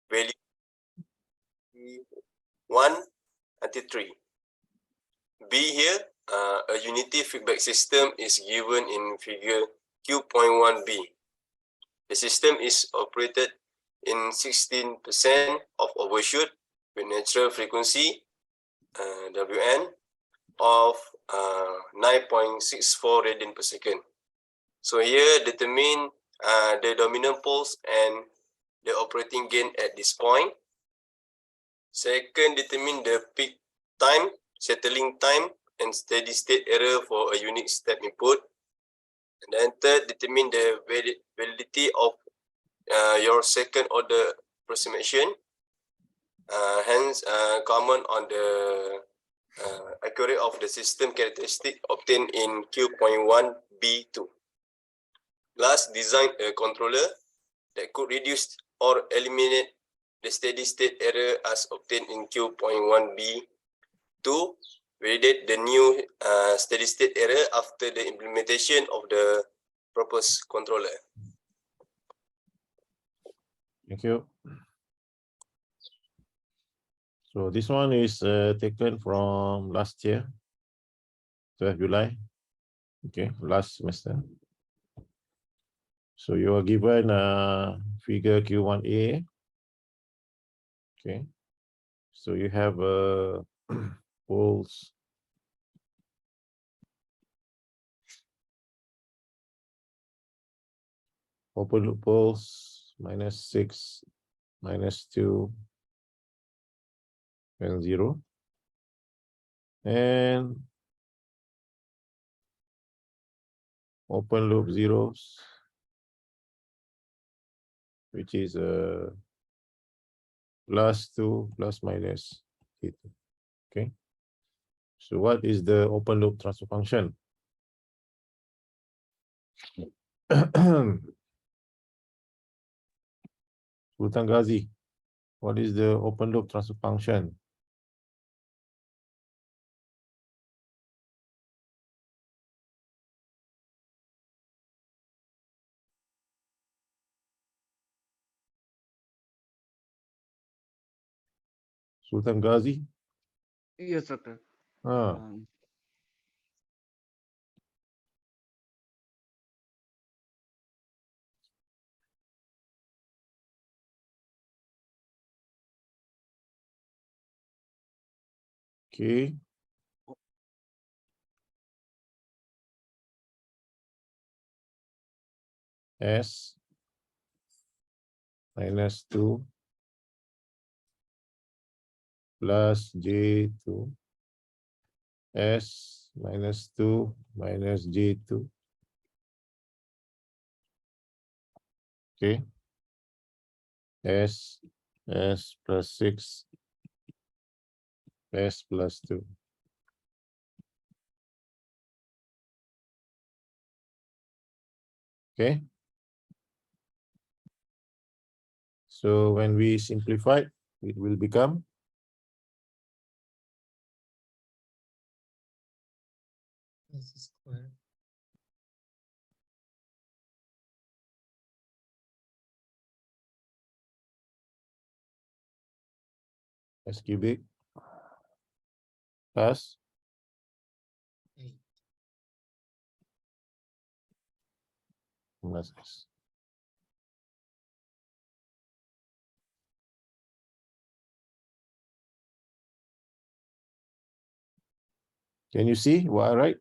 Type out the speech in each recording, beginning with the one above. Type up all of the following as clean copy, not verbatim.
value 1 until 3. B here, a unity feedback system is given in figure Q.1b. The system is operated in 16% of overshoot with natural frequency Wn of 9.64 radian per second. So here determine the dominant poles and the operating gain at this point. Second, determine the peak time, settling time, and steady state error for a unique step input. And then third, determine the validity of your second order approximation. Hence, comment on the accuracy of the system characteristic obtained in Q.1b2. Last, design a controller that could reduce or eliminate the steady state error as obtained in Q.1b2. Validate the new steady state error after the implementation of the proposed controller. Thank you. So this one is taken from last year, 12 July. Okay, last semester. So you are given figure Q1A. Okay. So you have poles. Open loop poles -6, -2, and 0. And open loop zeros, which is +2 ± 2. Okay. So what is the open loop transfer function? Sultan Ghazi, what is the open loop transfer function? Sultan Ghazi? Yes, doctor. Okay. S -2 plus J2 S -2 minus J2. Okay. S +6 S +2. Okay. So when we simplify, it will become S square S cubic plus 8 minus S. Can you see what I write?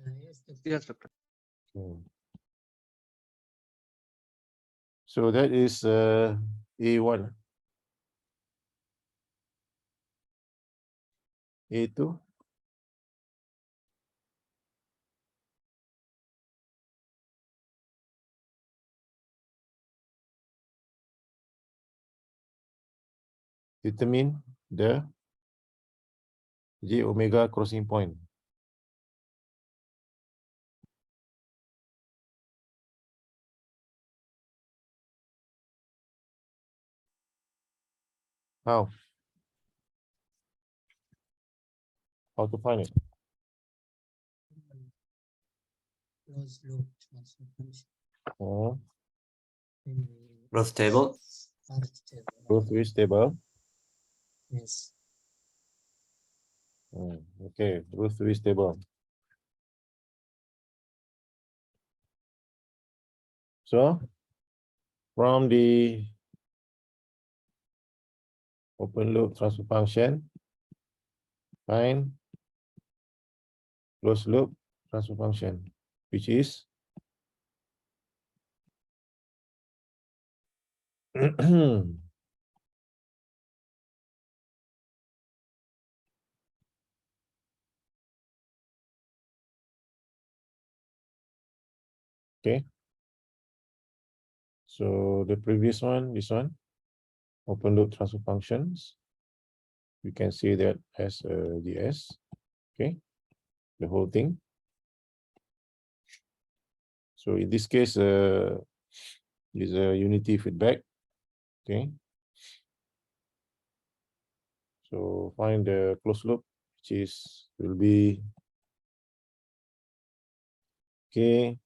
yes, Yes, doctor. So that is A1. A2. Determine the J omega crossing point. How? How to find it? closed loop transfer function. Oh, Then we Growth table. Growth table. Growth is table. Yes. Okay, growth is table. So from the open loop transfer function, find closed loop transfer function, which is okay. So the previous one, this one, open loop transfer functions. We can see that as ds. Okay, the whole thing. So in this case, is a unity feedback. Okay. So find the closed loop, which is will be k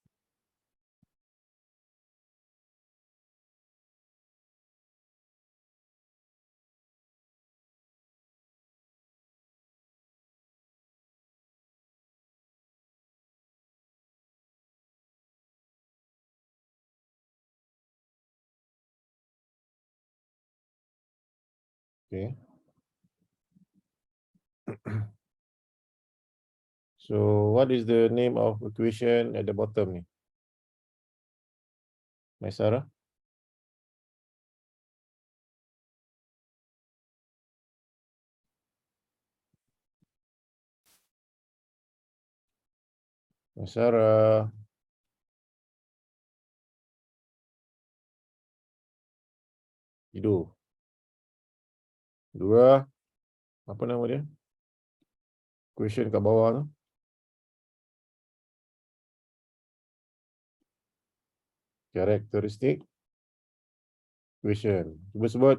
okay. So what is the name of equation at the bottom ni? My Sarah? My Sarah. Tidur. Dua. Apa nama dia? Equation kat bawah tu. Characteristic equation. Cuba sebut.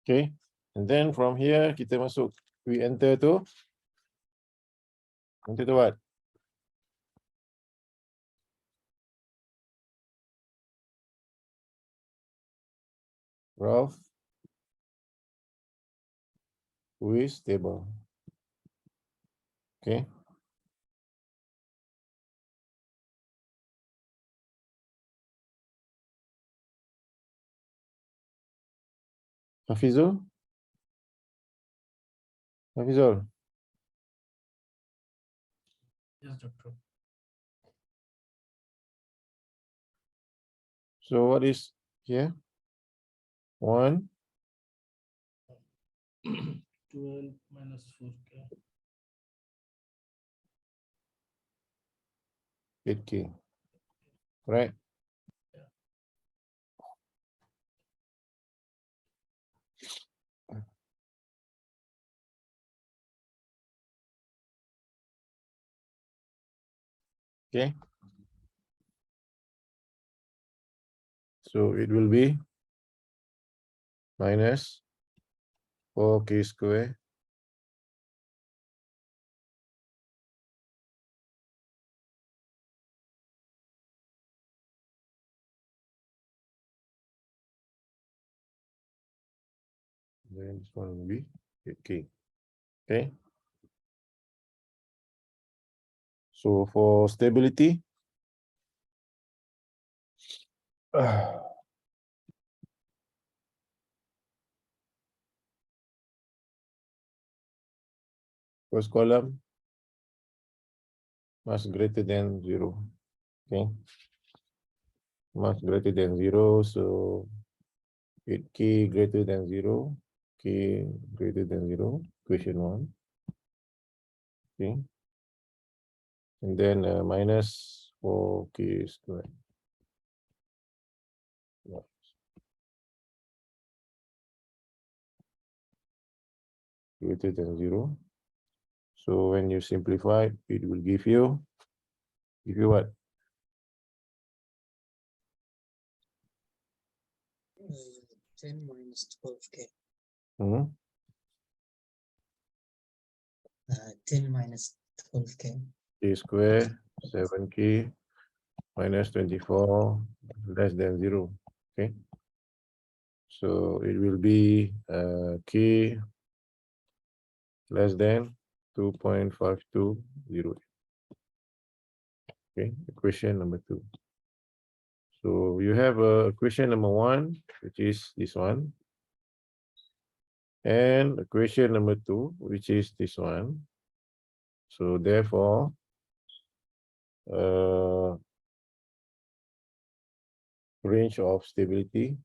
Okay. And then from here kita masuk, we enter to what? Graph who is stable. Okay. Hafizul? Hafizul? Yes, doctor. So what is here? 1, 12 minus 4k. 8K. Right? Okay. So it will be minus 4K square then this one will be 8K. Okay. So for stability, first column must greater than 0. Okay. Must greater than 0. So 8K greater than 0. K greater than 0. Equation 1. Okay. And then minus 4K squared. Yeah. Greater than 0. So when you simplify, it will give you what? 10 minus 12k. Hmm? 10 minus 12k. K square 7k minus 24 less than 0. Okay. So it will be k less than 2.5208. Okay, equation number 2. So you have equation number 1, which is this one, and equation number 2, which is this one. So therefore, range of stability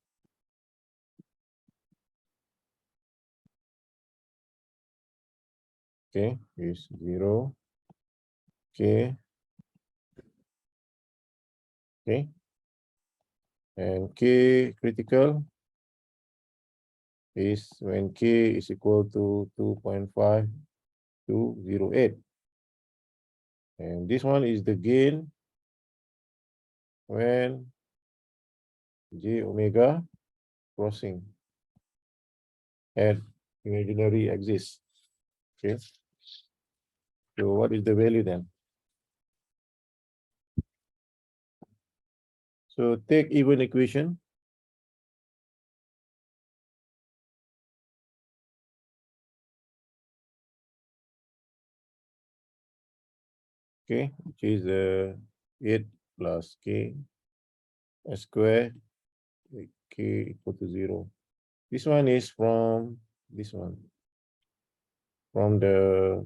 okay is 0, k, okay, and k critical is when k is equal to 2.5208, and this one is the gain when j omega crossing at imaginary axis. Okay, so what is the value then? So take even equation. Okay, which is 8 plus k square k equal to 0. This one is from this one, from the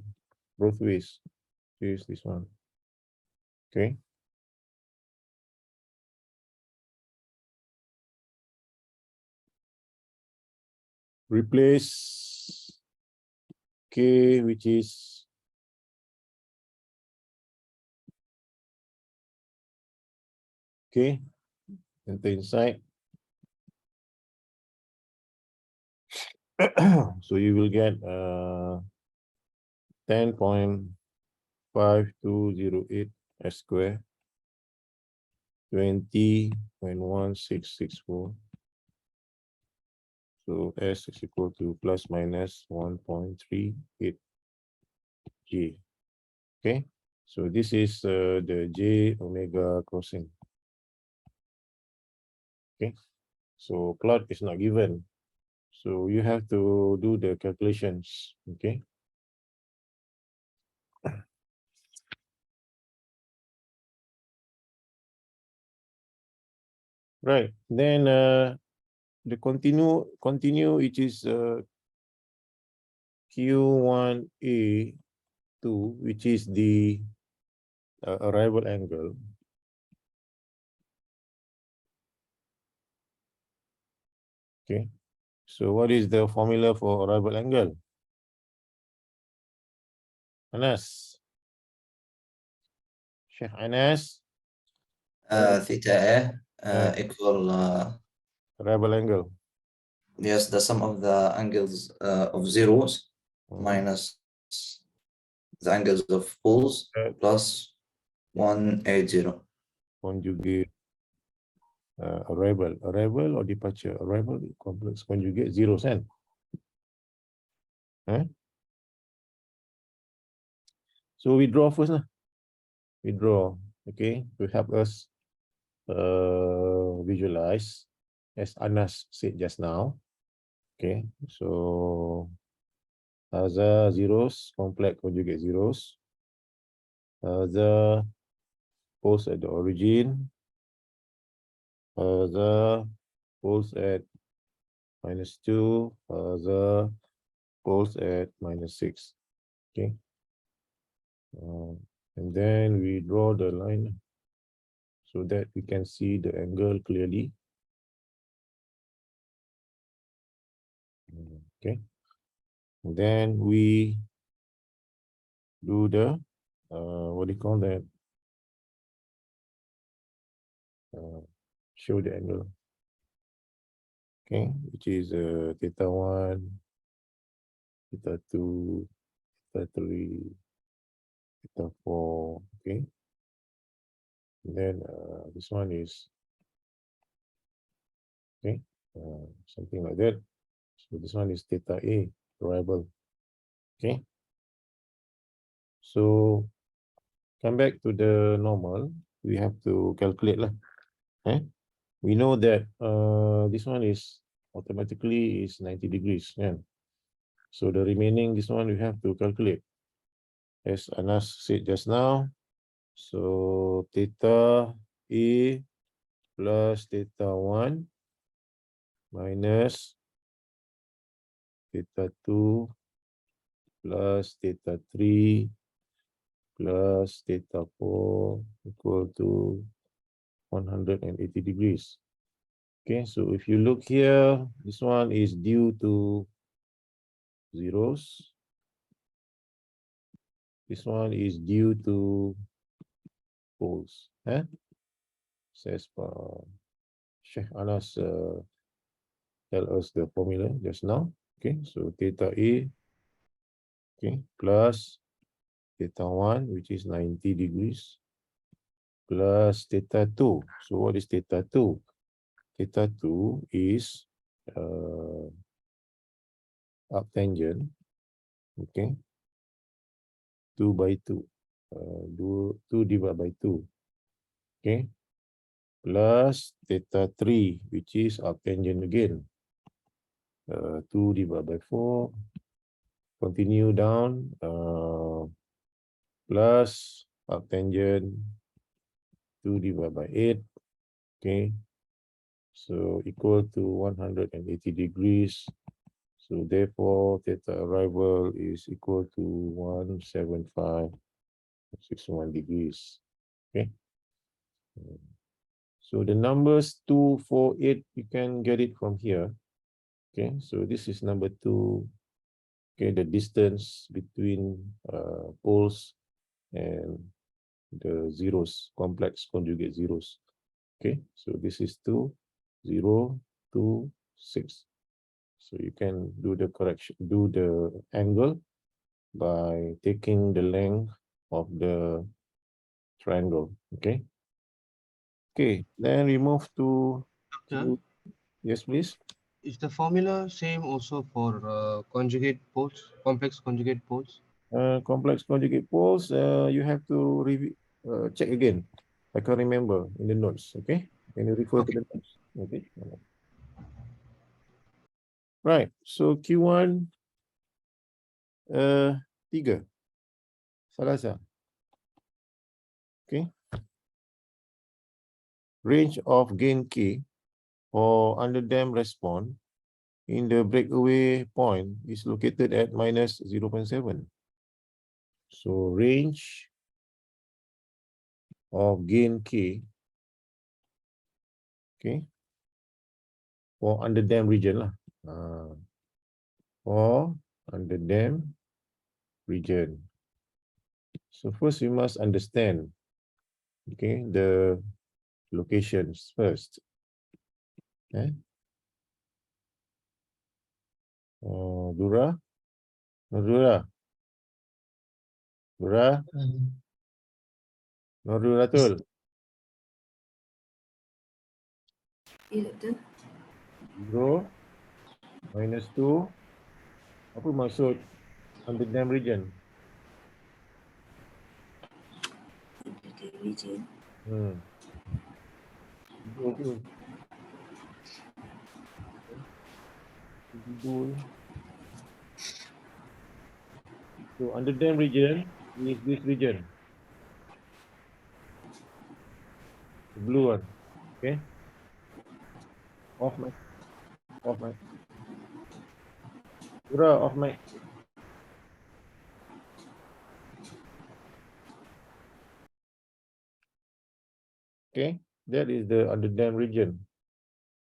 both ways. Use this one. Okay. Replace k, which is k, enter inside. So you will get 10.5208 s square 20.1664. So S is equal to plus minus 1.38 G. Okay, so this is the J omega crossing. Okay, so plot is not given, so you have to do the calculations. Okay. Right, then the continue which is Q1A2, which is the arrival angle. Okay, so what is the formula for arrival angle? Anas, Sheikh Anas, Theta A equal arrival angle. yes, the sum of the angles of zeros Mhm. minus the angles of poles plus 180. Conjugate arrival or departure. Arrival complex conjugate zeros, and so we draw first lah. We draw, okay, to help us visualize, as Anas said just now. Okay, so the zeros, complex conjugate zeros. The poles at the origin. The poles at -2. The poles at -6. Okay. And then we draw the line so that we can see the angle clearly. Okay. And then we do the what do you call that? Show the angle. Okay, which is theta 1, theta 2, theta 3, theta 4. Okay. And then this one is okay, something like that. So this one is theta A, arrival. Okay. So come back to the normal. We have to calculate lah. We know that this one is automatically is 90 degrees. Yeah. So the remaining this one we have to calculate. As Anas said just now. So theta A plus theta 1 minus theta 2 plus theta 3 plus theta 4 equal to 180 degrees. Okay, so if you look here, this one is due to zeros. This one is due to poles. Says Sheikh Anas tell us the formula just now. Okay, so theta A, okay, plus theta 1, which is 90 degrees, plus theta 2. So what is theta 2? Theta 2 is arctangent, okay, 2 by 2, 2 divided by 2, okay, plus theta 3, which is arctangent again, 2 divided by 4, continue down, plus arctangent 2 divided by 8, okay, so equal to 180 degrees. So therefore, theta arrival is equal to 175.61 degrees. Okay. So the numbers 2, 4, 8, you can get it from here. Okay, so this is number 2. Okay, the distance between poles and the zeros, complex conjugate zeros. Okay, so this is 2, 0, 2, 6. So you can do the correction, do the angle by taking the length of the triangle. Okay. Okay, then we move to yes, please. Is the formula same also for conjugate poles, complex conjugate poles? Complex conjugate poles, you have to check again. I can't remember in the notes. Okay, can you refer to the notes? Okay. Right. So Q1, 3. Salasa. Okay. Range of gain K for underdamped response in the breakaway point is located at minus 0.7. So range of gain K, okay, for underdamped region lah. For underdamped region. So first we must understand, okay, the locations first. Okay. Dura, Nordura, Dura, Norduratul. Ya, betul. 0, -2. Apa maksud underdamped region? Okay, region. Tidur tu. So underdamped region is this region. The blue one. Okay. Off mic. Off mic. Dura, off mic. Okay, that is the underdamped region.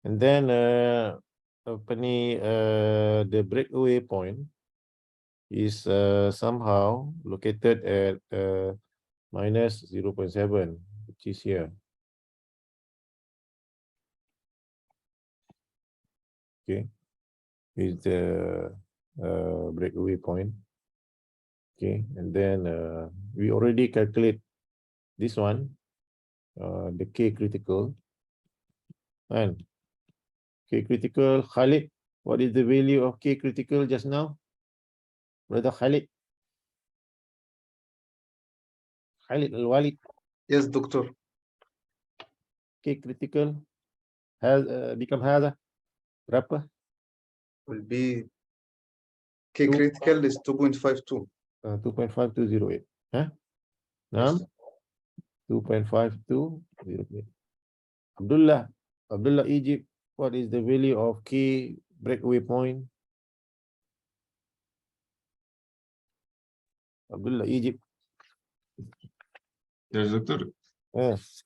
And then the breakaway point is somehow located at minus 0.7, which is here. Okay, is the breakaway point. Okay, and then we already calculate this one, the K critical. And K critical, Khalid, what is the value of K critical just now? Brother Khalid. Khalid Al-Walid. Yes, doctor. Okay, critical. Has become هذا berapa? Will be K Two. critical is 2.52. 2.5208. Huh? Yes. Nam? 2.5208. Abdullah. Abdullah Egypt. What is the value of K breakaway point? Abdullah Egypt. Yes, doctor. Yes.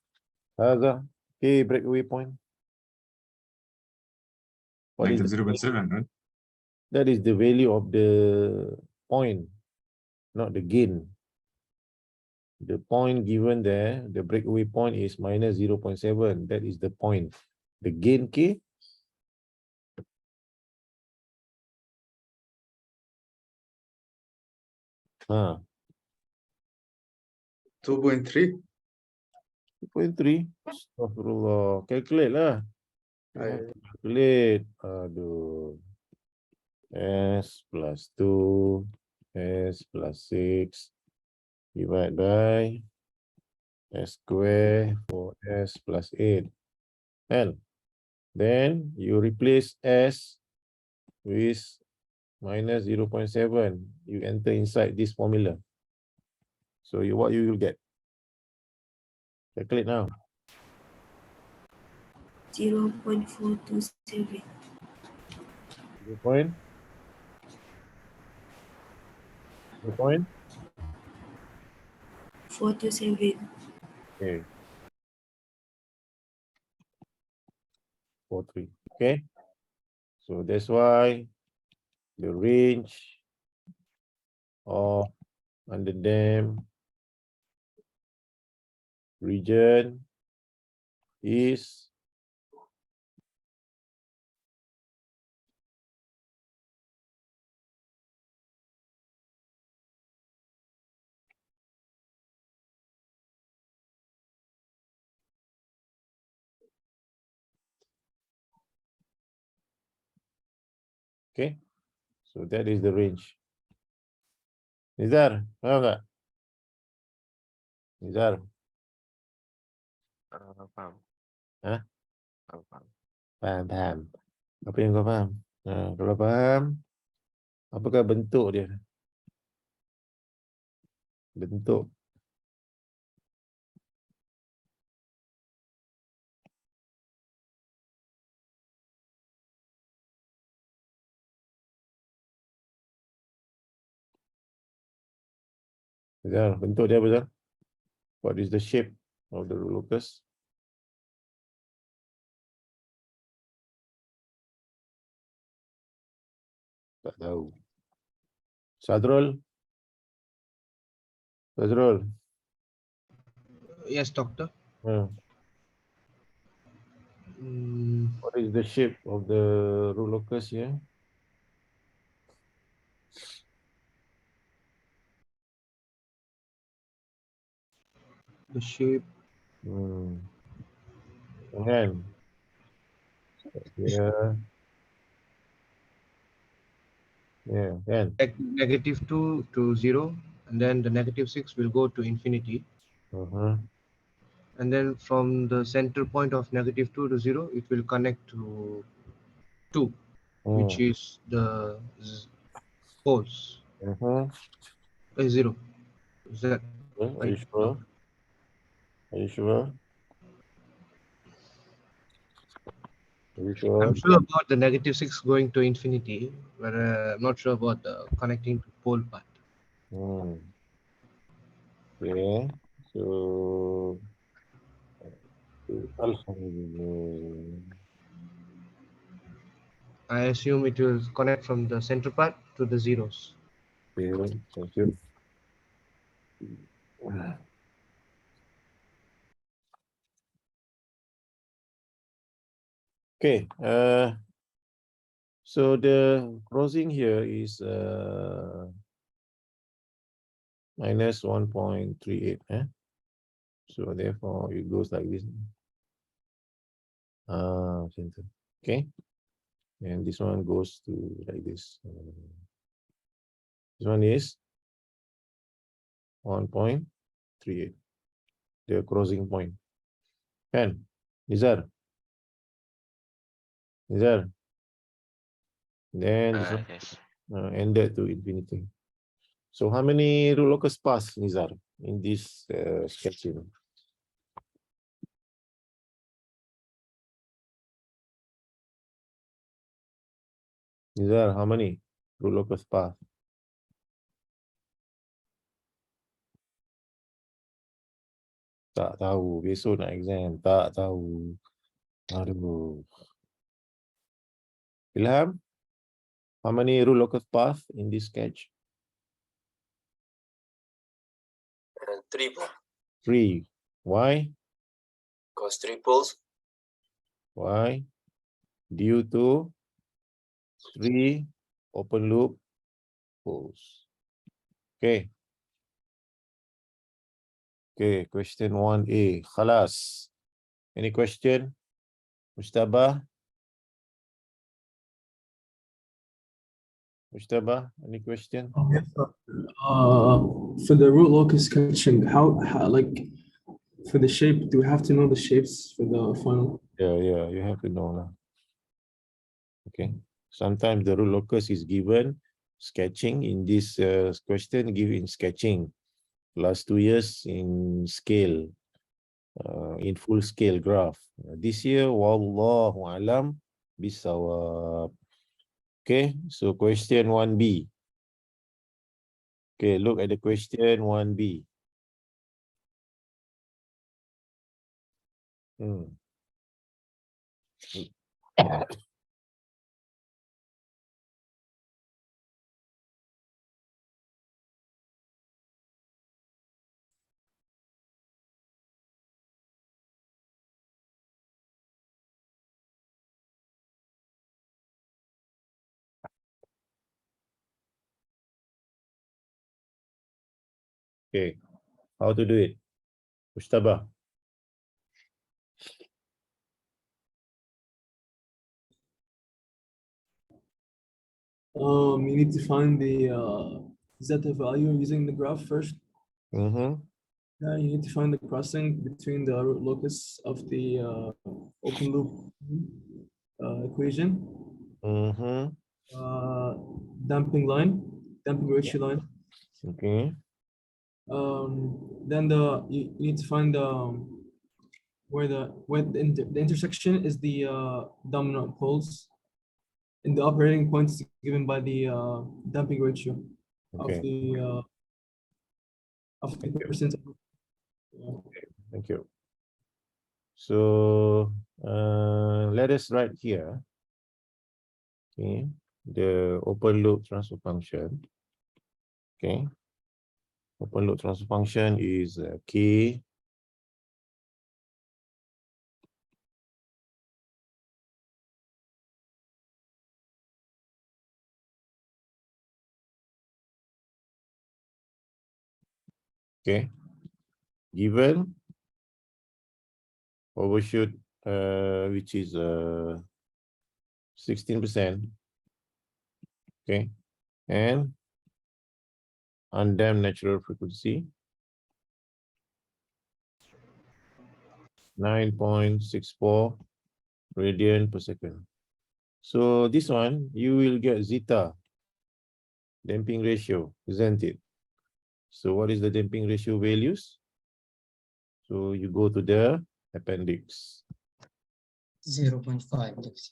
هذا K breakaway point. What is Negative the 0.7, right? That is the value of the point, not the gain. The point given there, the breakaway point is minus 0.7. That is the point. The gain K. Ah, 2.3. 2.3. Astaghfirullah. Calculate lah. Calculate. Aduh. S plus 2. S plus 6. Divide by S square for S plus 8. And then you replace S with minus 0.7. You enter inside this formula. So what you will get? Calculate now. 0.427. 0 point. 0 point. 427. Okay. 4, 3. Okay. So that's why the range of under dam region is okay. So that is the range. Nizar, faham tak? Nizar, Faham. Hah? Faham. faham. Apa yang kau faham? Kalau faham, apakah bentuk dia? Bentuk. Nizar, bentuk dia apa, Zar? What is the shape of the locus? Tak tahu. Sadrul? Sadrul? Yes, doctor. What is the shape of the root locus here? The shape. Kan? Yeah. Yeah, kan? Negative 2 to 0, and then the negative 6 will go to infinity. And then from the center point of negative 2 to 0, it will connect to 2, which is the poles. 0. Is that Are you right? sure? Are you sure? Are you sure? I'm sure about the negative 6 going to infinity, but I'm not sure about the connecting to pole part. Okay. So, Alhamdulillah. I assume it will connect from the center part to the zeros. Okay, thank you. Okay. So the crossing here is minus 1.38. So therefore it goes like this. Okay. And this one goes to like this. This one is 1.38. 0.38. The crossing point. Kan? Nizar? Nizar? Then this one Yes. ended to infinity. So how many root locus paths, Nizar, in this sketching? Nizar, how many root locus paths? Tak tahu. Besok nak exam. Tak tahu. Aduh. Ilham, how many root locus paths in this sketch? 3 po. 3. Why? Cause 3 poles. Why? Due to 3 open loop poles. Okay. Okay, question 1A. Khalas. Any question? Mustabah? Mustabah, any question? Yes, sir. For the root locus sketching, how like for the shape, do we have to know the shapes for the final? Yeah, you have to know lah. Okay. Sometimes the root locus is given sketching in this question, given sketching. Last 2 years in scale, in full scale graph. This year, wallahu alam bisawab. Okay, so question 1B. Okay, look at the question 1B. Okay, how to do it? Mustabah. You need to find the zeta value using the graph first. Mm-hmm. You need to find the crossing between the root locus of the open loop equation. Mm-hmm. Damping ratio line. Okay. Then you need to find where the intersection is the dominant poles, and the operating point is given by the damping ratio Okay. of the percent. Thank you. So let us write here. Okay, the open loop transfer function. Okay, open loop transfer function is K okay, given overshoot which is 16%, okay, and undamped natural frequency 9.64 radian per second. So this one you will get zeta damping ratio, isn't it? So what is the damping ratio values? So you go to the appendix. 0.5. 0.5.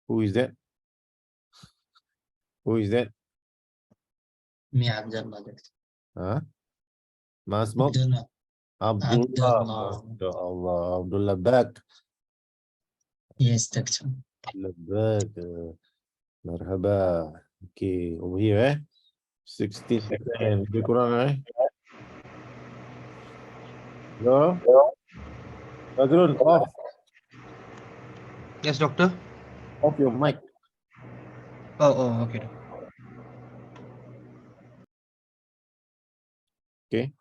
Who is that? Who is that? Me Abdullah. Huh? Masmuk? Abdullah. Abdullah. Abdullah. Abdullah back. Yes, doctor. Abdullah back. Marhaba. Okay, over here 16%. Lebih kurang Hello? Fazrul, off. Yes, doctor. Off your mic. Oh, okay. Okay.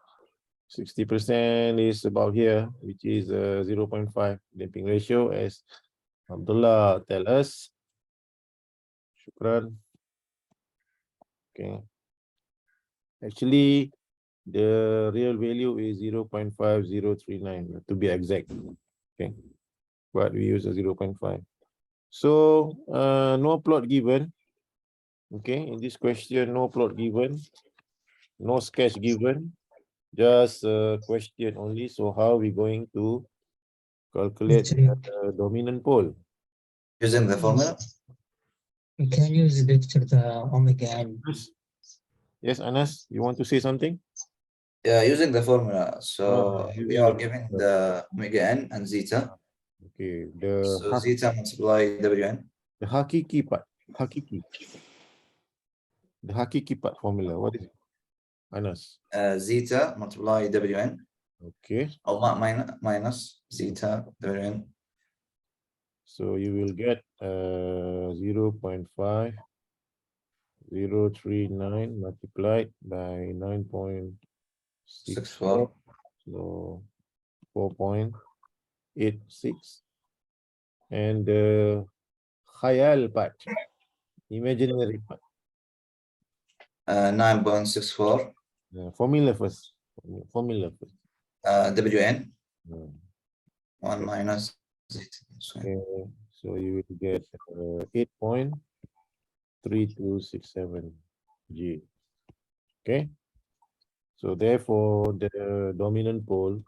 60% is about here, which is 0.5 damping ratio, as Abdullah tell us. Shukran. Okay. Actually, the real value is 0.5039 to be exact. Okay, but we use a 0.5. So no plot given. Okay, in this question, no plot given, no sketch given, just a question only. So how are we going to calculate the dominant pole? Using the formula? We can use vector the omega n. Yes, Anas, you want to say something? Yeah, using the formula. So we using are the given formula. the omega n and zeta. Okay, So zeta multiply wn. the hakiki part, hakiki. The hakiki part formula, what is it? Anas. Zeta multiply wn. Okay, Or minus zeta wn. so you will get 0.5039 multiplied by 9.64, so 4.86. And the khayal part, imaginary part. 9.64 Formula first. Formula first. wn. Hmm. 1 minus zeta. Okay, so you will get 8.3267 G. Okay, so therefore the dominant pole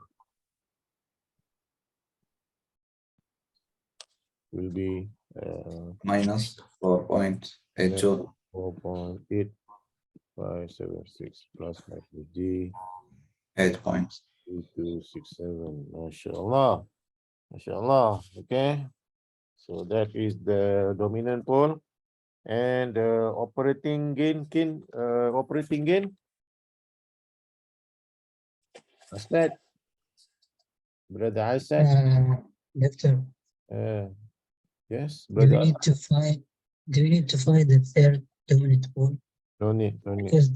will be Minus 4.82. 4.8576 plus G 8.267. MashaAllah. MashaAllah. Okay. So that is the dominant pole. And operating gain, operating gain. What's that? Brother Asad. Vector. Yes, Do we brother. need to find? Do we need to find the third dominant pole? No need, no need. Because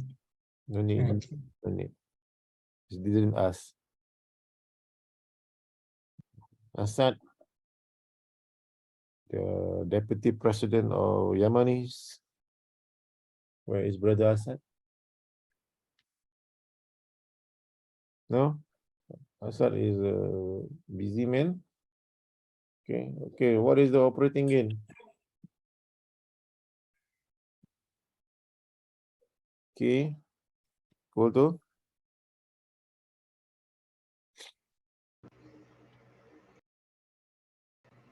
No need, okay. no need. He didn't ask. Assad, the deputy president of Yamanis. Where is brother Assad? No? Assad is a busy man. Okay, okay. What is the operating gain? Okay. Equal to?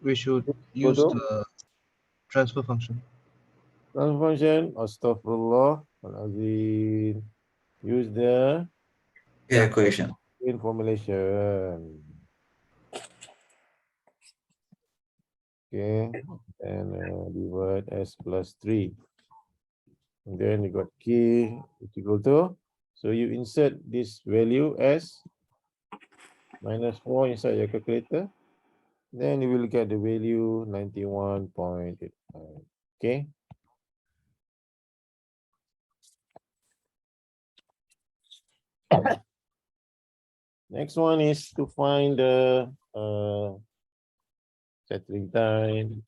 We should Equal use to? the transfer function. Transfer function. Astaghfirullah. Al-Azim. Use the Yeah, equation. gain formulation. Okay. And divide S plus 3. And then you got K is equal to. So you insert this value as -4 inside your calculator. Then you will get the value 91.85. Okay. Next one is to find the settling time,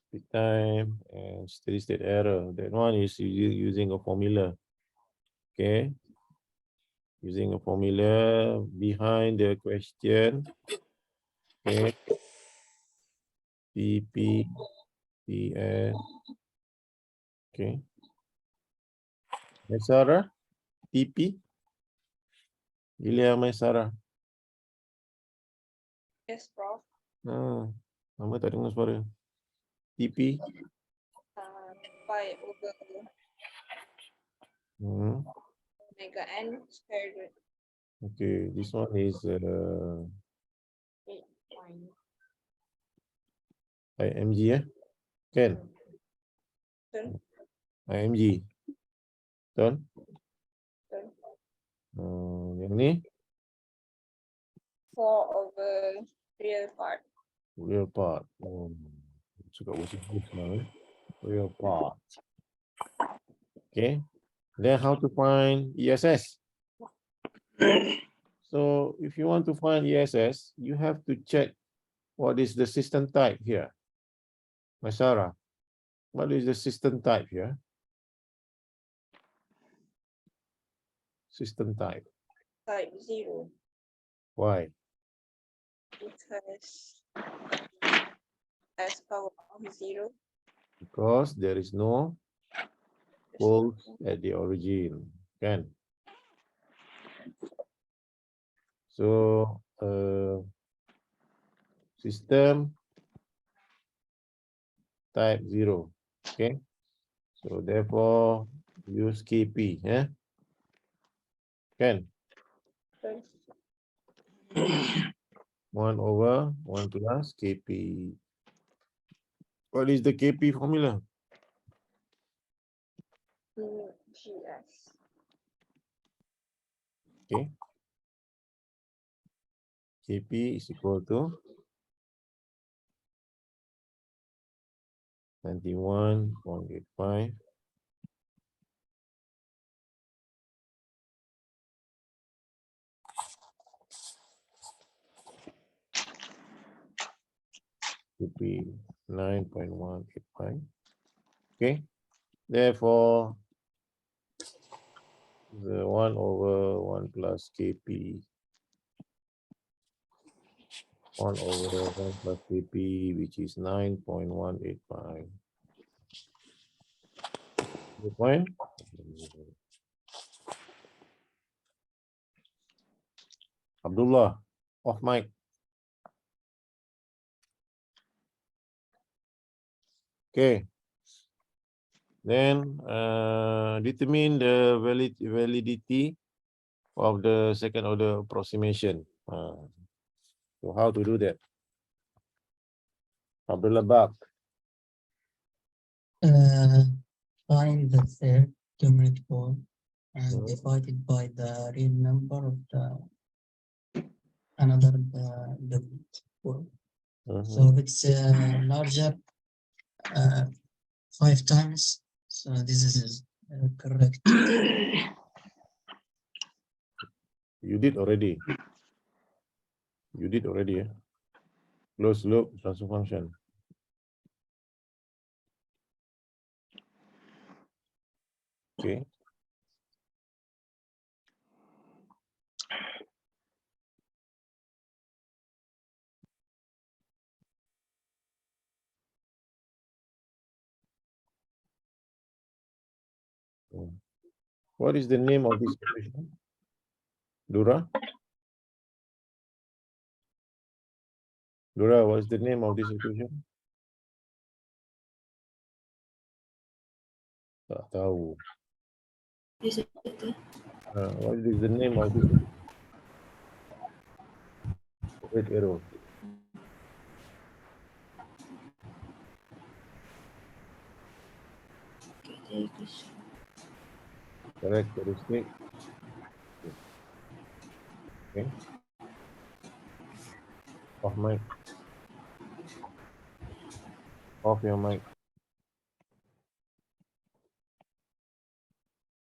speed time, and steady state error. That one is using a formula. Okay. Using a formula behind the question. Okay. PP, TS. Okay. Sarah, TP. Ilya Sarah. Yes, Prof. Nama tak dengar suara. TP. Pi over omega n squared root Okay, this one is 8 point. IMG Kan? Betul. IMG. Betul? Betul. Yang ni 4 over real part. real part. Suka bahasa Inggeris now, real part. Okay. Then how to find ESS? So if you want to find ESS, you have to check what is the system type here. Masara, what is the system type here? system type. Type 0 Why? because as power of 0. Because there is no poles at the origin. Can. So system type 0. Okay. So therefore use KP. Yeah. Can. 1 over 1 plus KP. What is the KP formula? GS. Okay. KP is equal to 91.85 KP 9.185. Okay. Therefore, the 1 over 1 plus KP 1 over 1 plus KP, which is 9.185. The point? Abdullah, off mic. Okay. Then determine the validity of the second order approximation. So how to do that? Abdullah Bak. Find the third dominant pole and Mhm. divide it by the real number of the another dominant pole. So if it's larger 5 times, so this is correct. You did already. You did already. Closed loop transfer function. Okay. What is the name of this equation? Dura? Dura, what is the name of this equation? Tak tahu. Is it the What is the name of this red arrow? Characteristic. Okay. Off mic. Off your mic.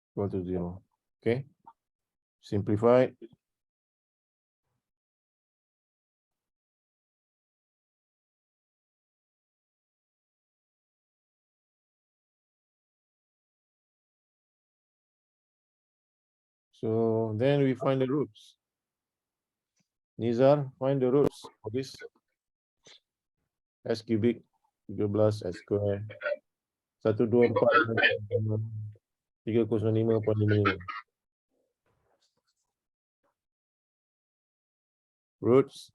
Equal to 0. Okay. Simplify. So then we find the roots. Nizar, find the roots for this. S cubic 13 S square 124 305.55. Roots.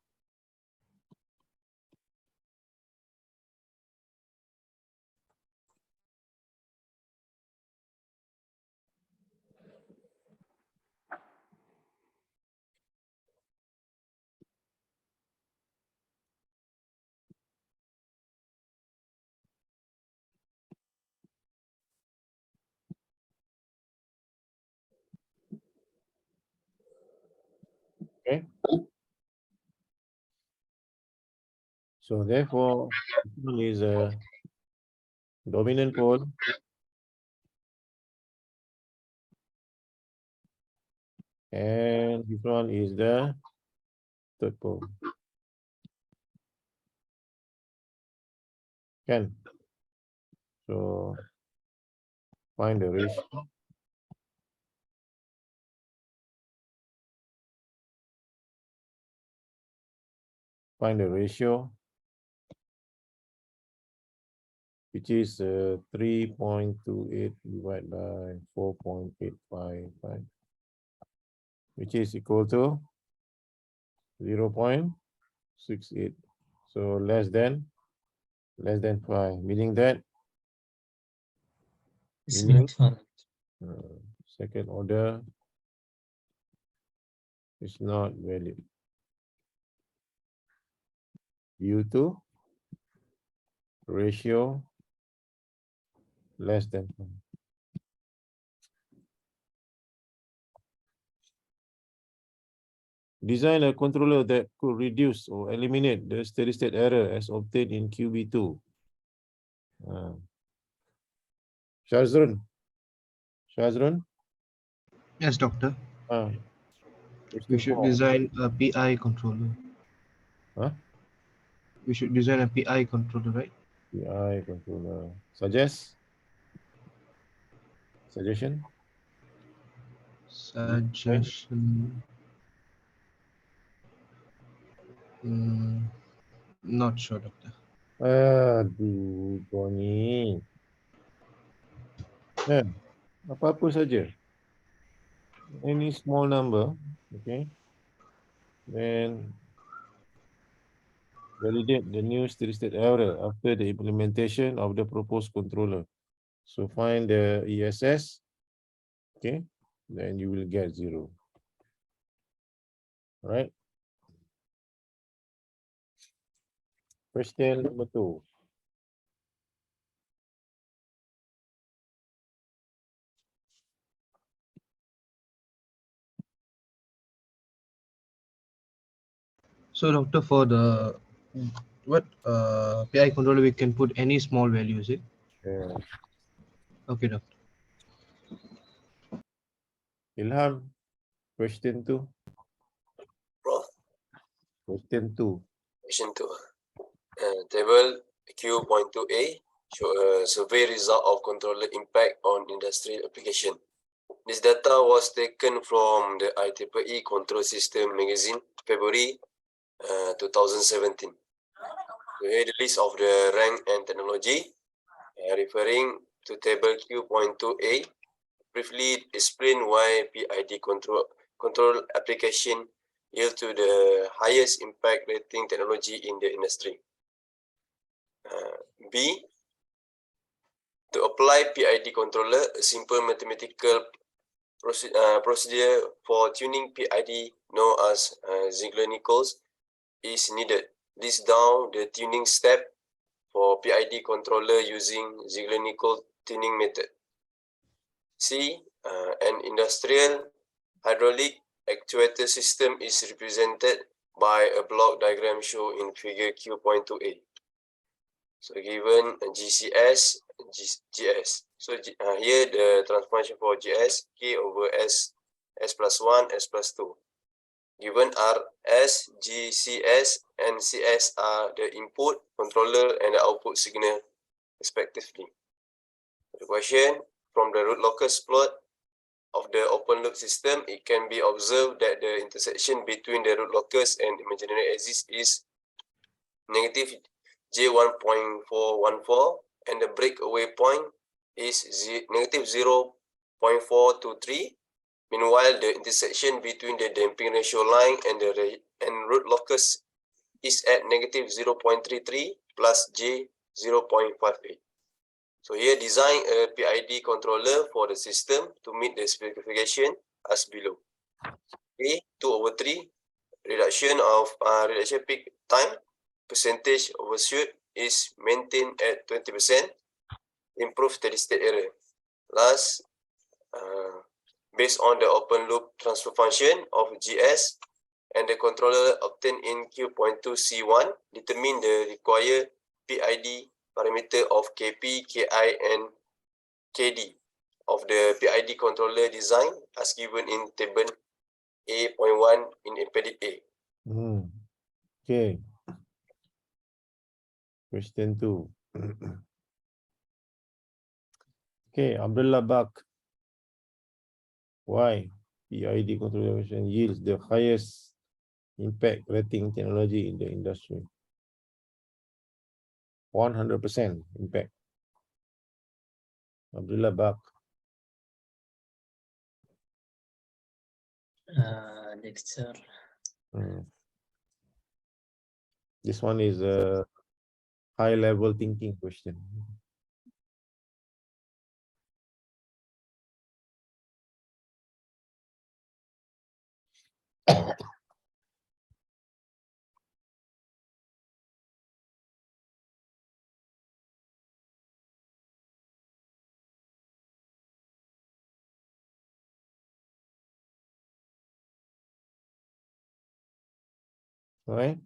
Okay. So therefore, this one is a dominant pole and this one is the third pole. Can. So find the ratio. find the ratio, which is 3.28 divided by 4.855, which is equal to 0.68. So less than 5, meaning that It's meaning not valid. second order is not valid due to ratio less than 5. Design a controller that could reduce or eliminate the steady state error as obtained in QB2. Shazrun. Yes, doctor. We Question should 4. design a PI controller. Huh? We should design a PI controller, right? PI controller. Suggestion? Suggestion. Not sure, doctor. Aduh, kau ni. Apa-apa saja. Any small number, okay? Then validate the new steady state error after the implementation of the proposed controller. So find the ESS, okay? Then you will get 0. Right? Question number 2. So, doctor, for the PI controller, we can put any small value, is it? Yeah. Okay, doctor. Ilham, question 2. Prof, Question 2. question 2. Table Q.2a show a survey result of controller impact on industrial application. This data was taken from the IEEE Control System magazine, February 2017. So here the list of the rank and technology, referring to table Q.2a, briefly explain why PID control application yield to the highest impact rating technology in the industry. B, to apply PID controller, a simple mathematical procedure for tuning PID known as Ziegler-Nichols is needed. List down the tuning step for PID controller using Ziegler-Nichols tuning method. C, an industrial hydraulic actuator system is represented by a block diagram shown in figure Q.2a. So given GCS, GS. So here the transformation for GS, K over S plus 1, S plus 2. Given RS, GCS, and CS are the input, controller, and the output signal, respectively. The question, from the root locus plot of the open loop system, it can be observed that the intersection between the root locus and imaginary axis is negative J1.414, and the breakaway point is negative 0.423. Meanwhile, the intersection between the damping ratio line and the root locus is at negative 0.33 plus J 0.58. So here design a PID controller for the system to meet the specification as below. A, 2/3, reduction peak time, percentage overshoot is maintained at 20%, improve steady state error. Last, based on the open loop transfer function of GS and the controller obtained in Q.2C1, determine the required PID parameter of KP, KI, and KD of the PID controller design as given in table A.1 in appendix A. Okay. Question 2. Okay, umbrella bug. Why PID controller yields the highest impact rating technology in the industry. 100% impact. Abdullah Bak. Lecture. This one is a high level thinking question. Right.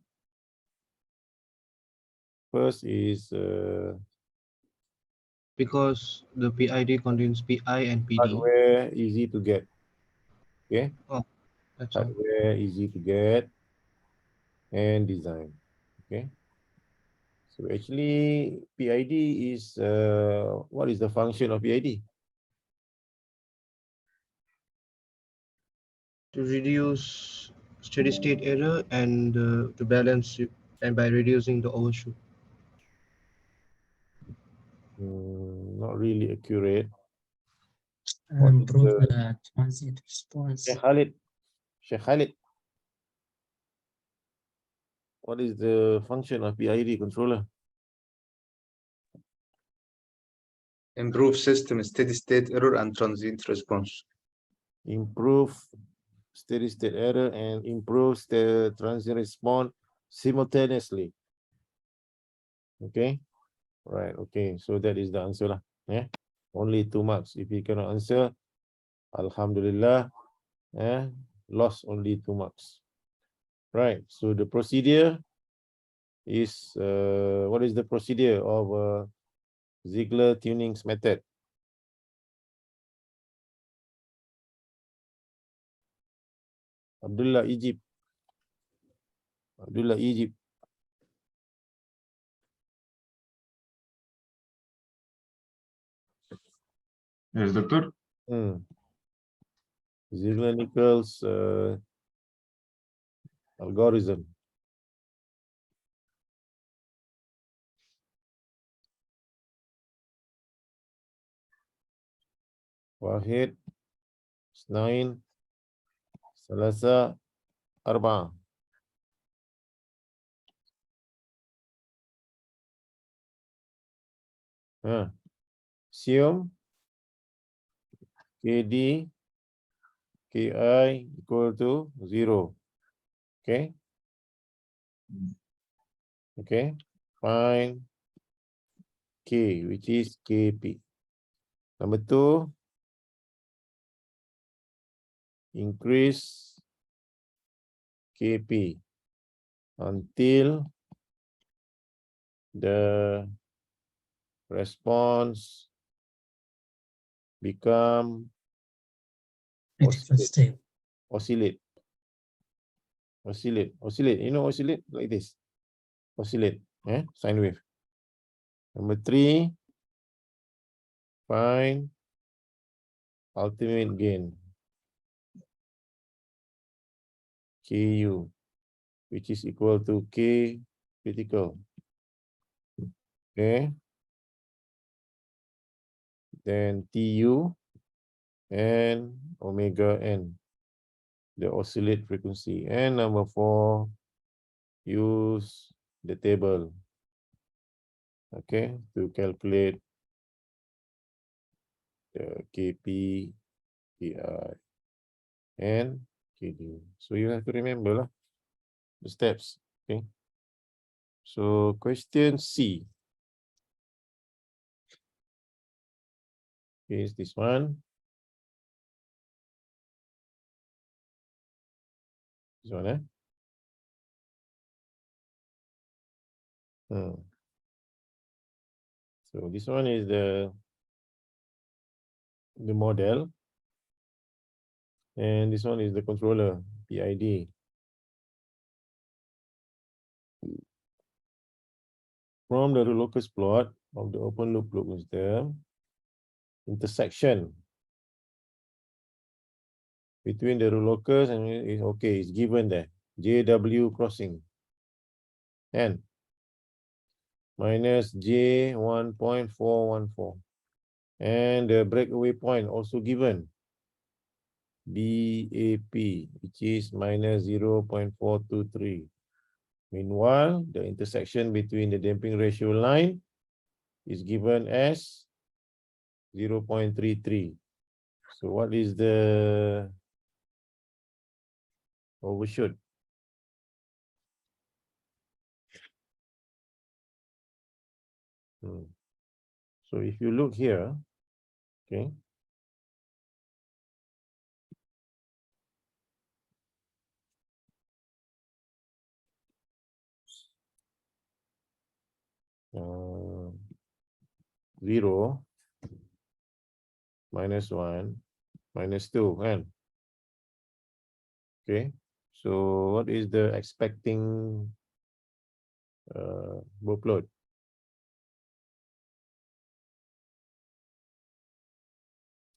First is Because the PID contains PI and PD. hardware easy to get. Okay. Oh, that's all. Hardware easy to get and design. Okay. So actually PID is what is the function of PID? To reduce steady state error and to balance it, and by reducing the overshoot. Not really accurate. What is Improve the- the transit response. Sheikh Khalid, what is the function of PID controller? Improve system steady state error and transient response. Improve steady state error and improves the transient response simultaneously. Okay, right. Okay, so that is the answer lah. Yeah, only 2 marks. If you cannot answer, Alhamdulillah, lost only 2 marks. Right. So the procedure is what is the procedure of Ziegler tunings method? Abdullah Egypt. Abdullah Egypt. Yes, doctor. Ziegler-Nichols algorithm. Wahid, Isnain, Salasa, Arba. Assume KD, KI equal to 0. Okay. Okay. Find K, which is KP. Number 2, increase KP until the response become Critical state. oscillate. You know, oscillate like this. Oscillate. Sine wave. Number 3, find ultimate gain. KU, which is equal to K critical. Okay. Then TU and omega n, the oscillate frequency. And number 4, use the table, okay, to calculate the KP, KI, and KD. So you have to remember lah, the steps. Okay. So question C is this one. This one, So this one is the model, and this one is the controller, PID. From the locus plot of the open loop system, intersection between the locus and is okay, it's given there. JW crossing. And minus J 1.414. And the breakaway point also given. BAP, which is minus 0.423. Meanwhile, the intersection between the damping ratio line is given as 0.33. So what is the overshoot? So if you look here, okay, uh, 0, minus 1, minus 2, and okay. So what is the expecting workload?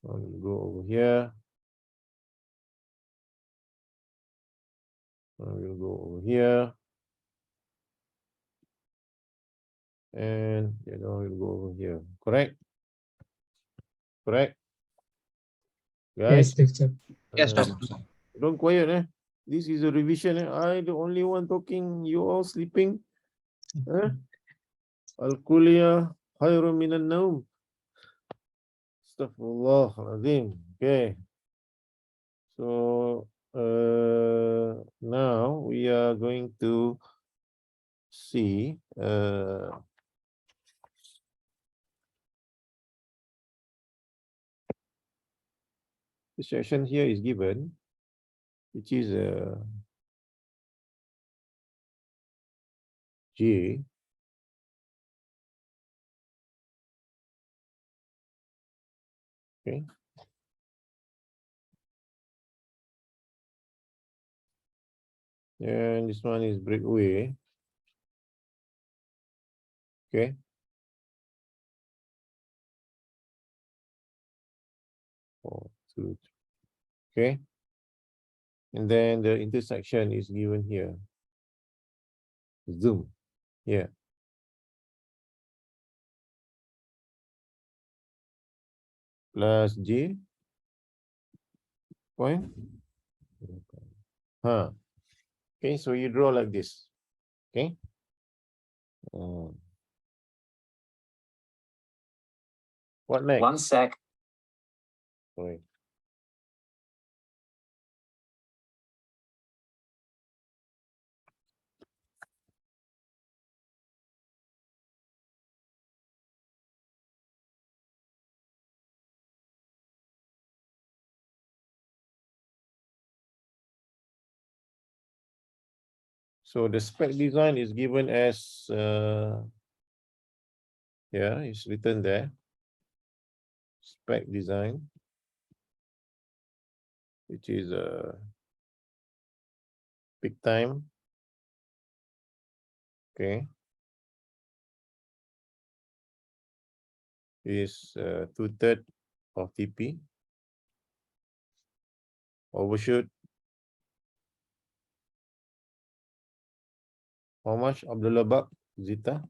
I'll go over here. I will go over here. And you know, we'll go over here. Correct? Correct? Guys? Yes, teacher. Yes, Uh, doctor. don't quiet, eh? This is a revision. I the only one talking. You all sleeping. Al-Kuliya khairun minan naum. Astaghfirullahaladzim. Okay. So now we are going to see the section here is given, which is J. Okay. And this one is breakaway. Okay. Four, two, three. Okay. And then the intersection is given here. Zoom. Here. Plus J. Point. Huh. Okay, so you draw like this. Okay. What next? 1 sec. Sorry. So the spec design is given as yeah, it's written there. Spec design, which is peak time. Okay. Is 2/3 of TP. Overshoot. How much? Abdullah Bak, Zeta,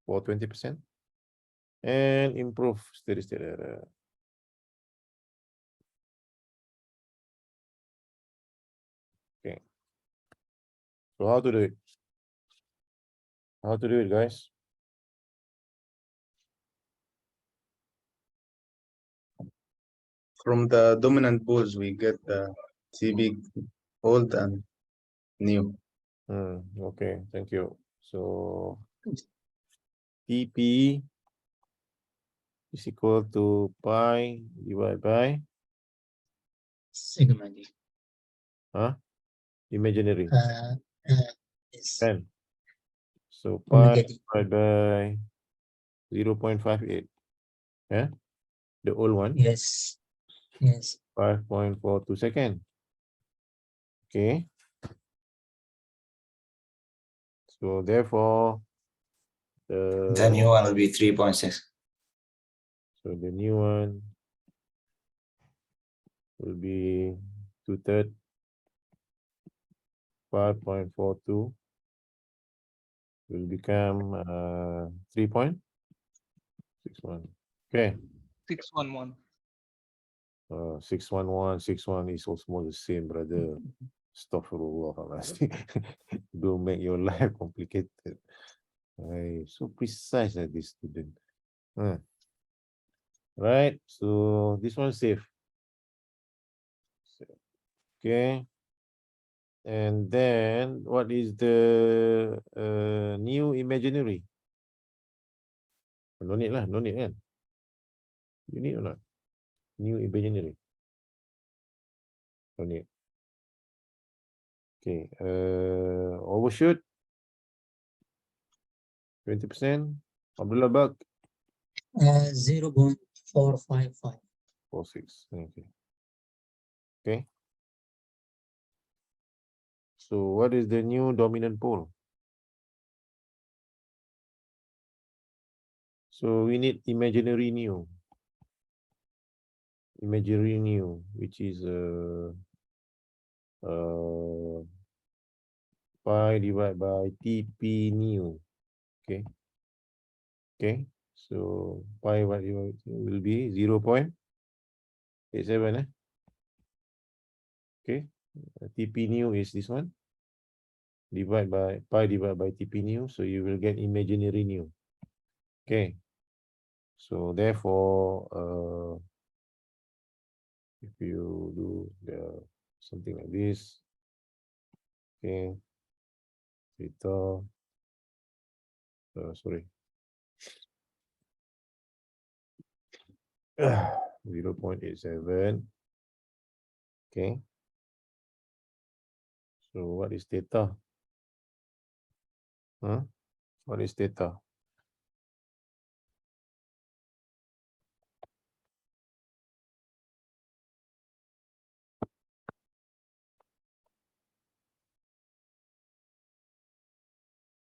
for 20%. And improve steady state error. Okay. So how to do it? How to do it, guys? From the dominant poles, we get the TB old and new. Okay, thank you. So TP is equal to pi divided by Sigma D. Imaginary. Yes. 10. So pi Omega D. divided by 0.58. Yeah, the old one. Yes. Yes. 5.42 seconds. Okay. So therefore, The new one will be 3.6. so the new one will be 2/3 5.42 will become 3.61. Okay. 611. 611, 61 is also the same, brother. Astaghfirullah. Don't make your life complicated. So precise at this student. Right, so this one safe. Okay. And then what is the new imaginary? No need lah, no need kan? You need or not? New imaginary. No need. Okay, overshoot 20%. Abdullah Bak 0.455. 46. Okay. Okay. So what is the new dominant pole? So we need imaginary new. Imaginary new, which is pi divided by TP new. Okay. Okay. So pi will be 0.87. Okay. TP new is this one. Divide by pi divided by TP new. So you will get imaginary new. Okay. So therefore, if you do something like this, okay, theta, sorry, 0.87. Okay. So what is theta? What is theta?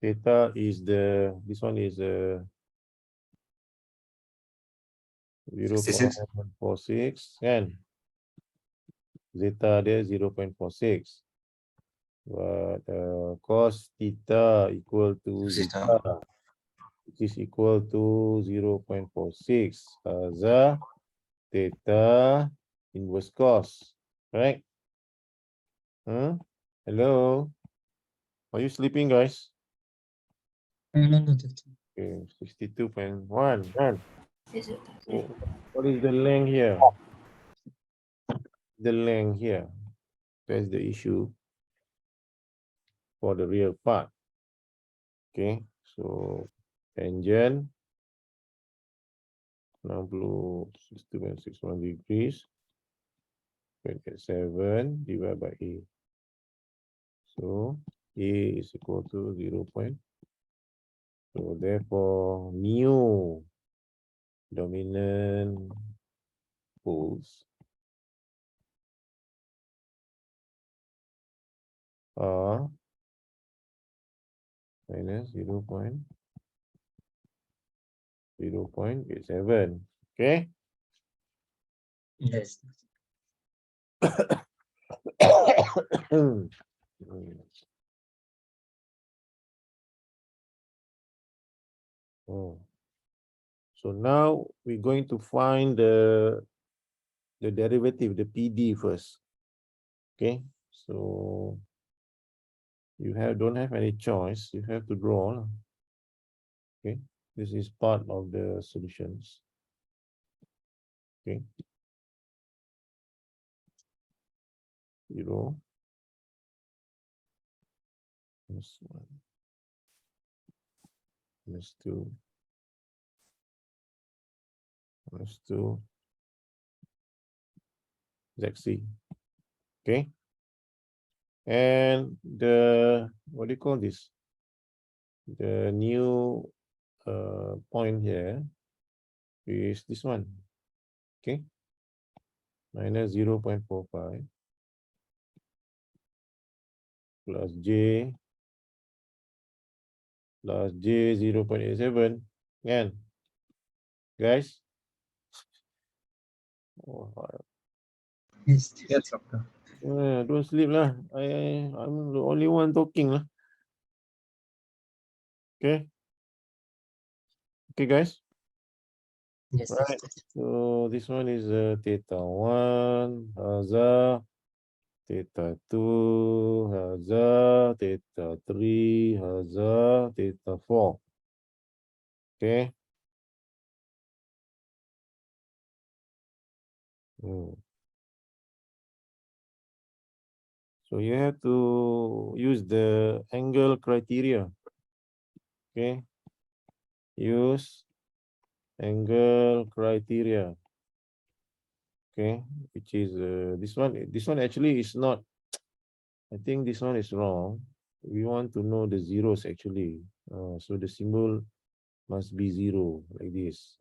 Theta is this one is 0.46 and zeta there 0.46. But cos theta equal to zeta, which is equal to 0.46. The theta inverse cos, right? Hello? Are you sleeping, guys? No, doctor. Okay, 62.1. And Yes, sir. what is the length here? The length here. That's the issue for the real part. Okay, so tangent 60.61 degrees. 7 divided by A. So A is equal to 0. So therefore, mu dominant poles are minus 0.87. Okay. Yes. So now we're going to find the derivative, the PD first. Okay, so you don't have any choice. You have to draw. Okay, this is part of the solutions. Okay, 0 plus 1 plus 2 plus 2 ZC. Okay, and what do you call this? The new point here is this one. Okay, minus 0.45 plus J 0.87. And guys, Yes, doctor. Don't sleep lah. I'm the only one talking lah. Okay. Okay, guys. Yes. Right. So this one is theta 1, haza, theta 2, haza, theta 3, haza, theta 4. Okay. So you have to use the angle criteria. Okay. Use angle criteria. Okay, which is this one. This one actually is not. I think this one is wrong. We want to know the zeros actually. So the symbol must be 0 like this.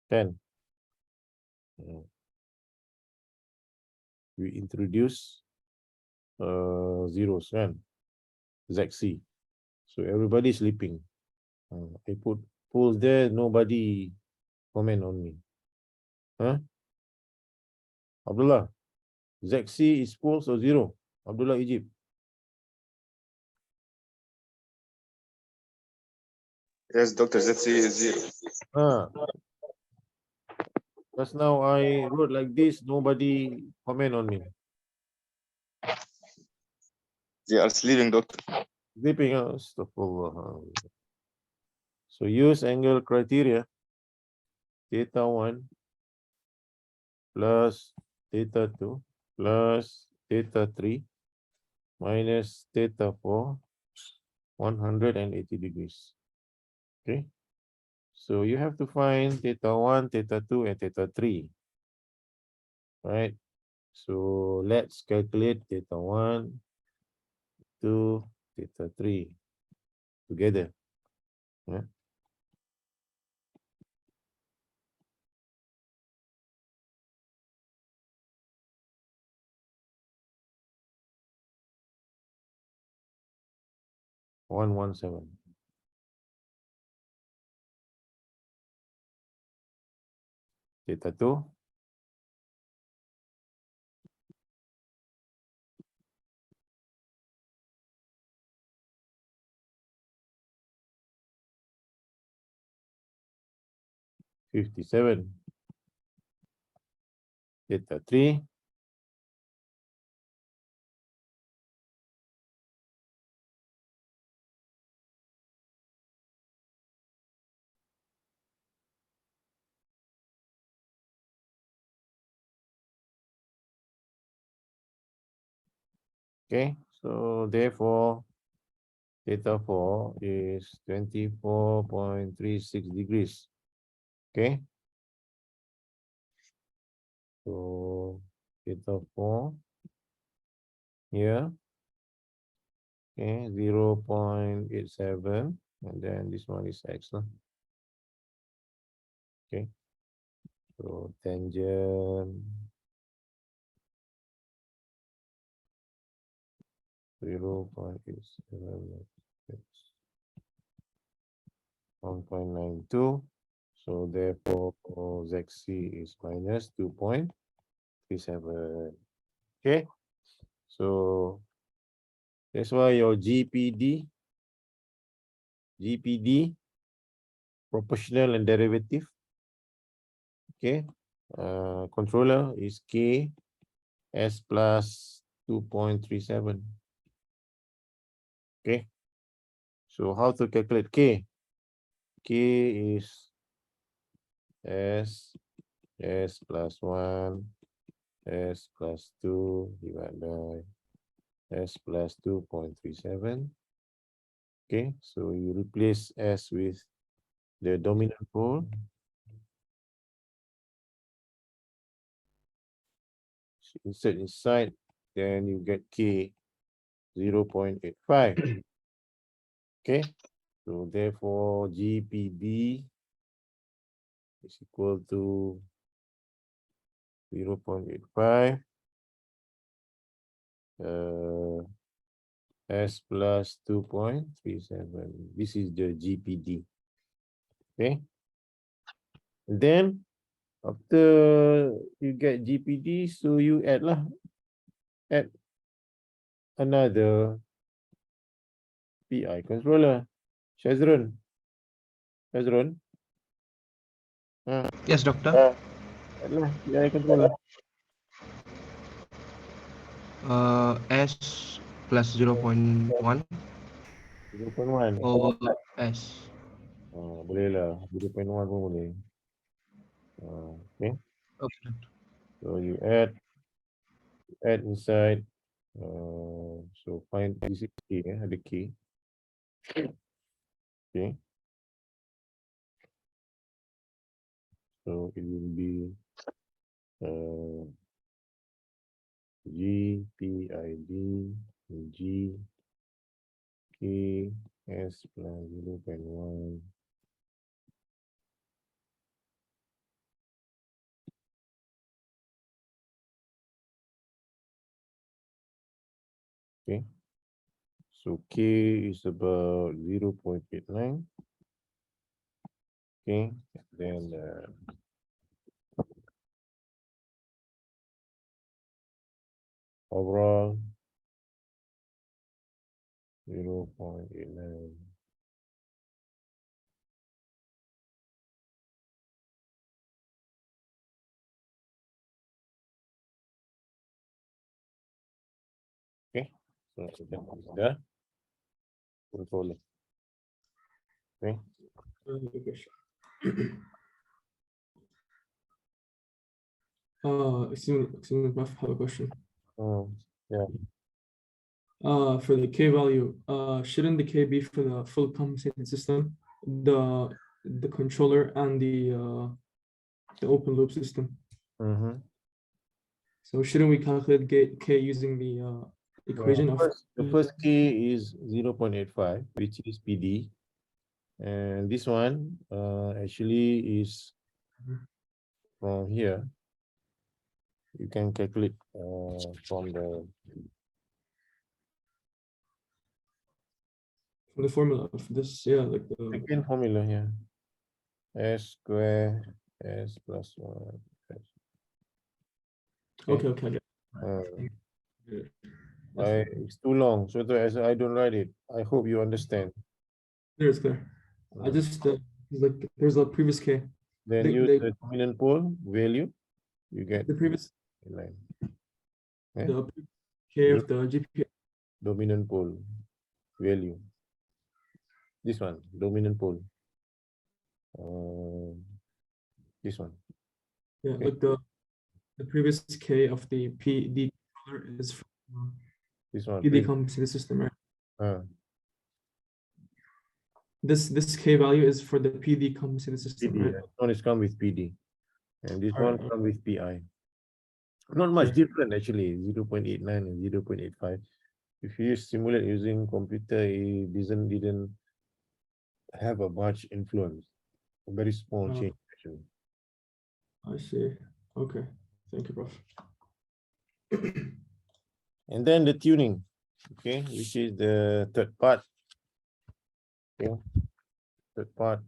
10. We introduce zeros, kan? ZC. So everybody sleeping. I put poles there. Nobody comment on me. Huh? Abdullah, ZC is false or 0? Abdullah Egypt. Yes, Dr. ZC is 0. Just now I wrote like this, nobody comment on me. They are sleeping, Doctor. Sleeping, astaghfirullah. So use angle criteria, theta 1 plus theta 2 plus theta 3 minus theta 4, 180 degrees. Okay. So you have to find theta 1, theta 2, and theta 3. Right. So let's calculate theta 1, 2, theta 3 together. Yeah. One seven. Theta 2. $57. Theta 3. Okay, so therefore theta 4 is 24.36 degrees. Okay. So theta 4 here. Okay, 0.87. And then this one is x. Okay. So tangent 0.87 x 1.92. So therefore ZC is minus 2.37. Okay. So that's why your GPD, proportional and derivative. Okay. Controller is K S plus 2.37. Okay. So how to calculate K? K is S plus 1, S plus 2 divided by S plus 2.37. Okay, so you replace S with the dominant pole. Insert inside, then you get K 0.85. Okay, so therefore GPD is equal to 0.85 S plus 2.37. This is the GPD. Okay. And then After you get GPD, so you add lah. Add another PI controller. Shazron. Shazron. Yes, doctor. Add lah PI controller. S plus 0.1 0.1. over S. Boleh lah. 0.1 pun boleh. Okay. Okay. So you add inside. So find this is key, the key. Okay. So it will be G P I D G K S plus 0.1. Okay. So K is about 0.89. Okay. Then overall 0.89. Okay. So that is the controller. Okay. Good question. Excuse me, I have a question. Yeah. For the K value, shouldn't the K be for the full compensating system, the controller and the open loop system? So shouldn't we calculate K using the equation of The first K is 0.85, which is PD. And this one actually is from here. You can calculate from the formula of this, yeah, like the second formula here. S square S plus 1. okay, I get it. It's too long, so as I don't write it. I hope you understand. There, it's clear. I just like there's a previous K. Then use the dominant pole value. You get the previous line. the K of the GPA. Dominant pole value. This one, dominant pole. This one. Yeah, okay. Like the previous K of the PD controller is from this one. PD compensated system, right? This K value is for the PD compensated system, PD, right? this one is come with PD, and this one come with PI. Not much different actually, 0.89 and 0.85. If you simulate using computer, it didn't have a much influence. A very small change actually. I see. Okay. Thank you, Prof. And then the tuning, okay, which is the third part. Okay, third part.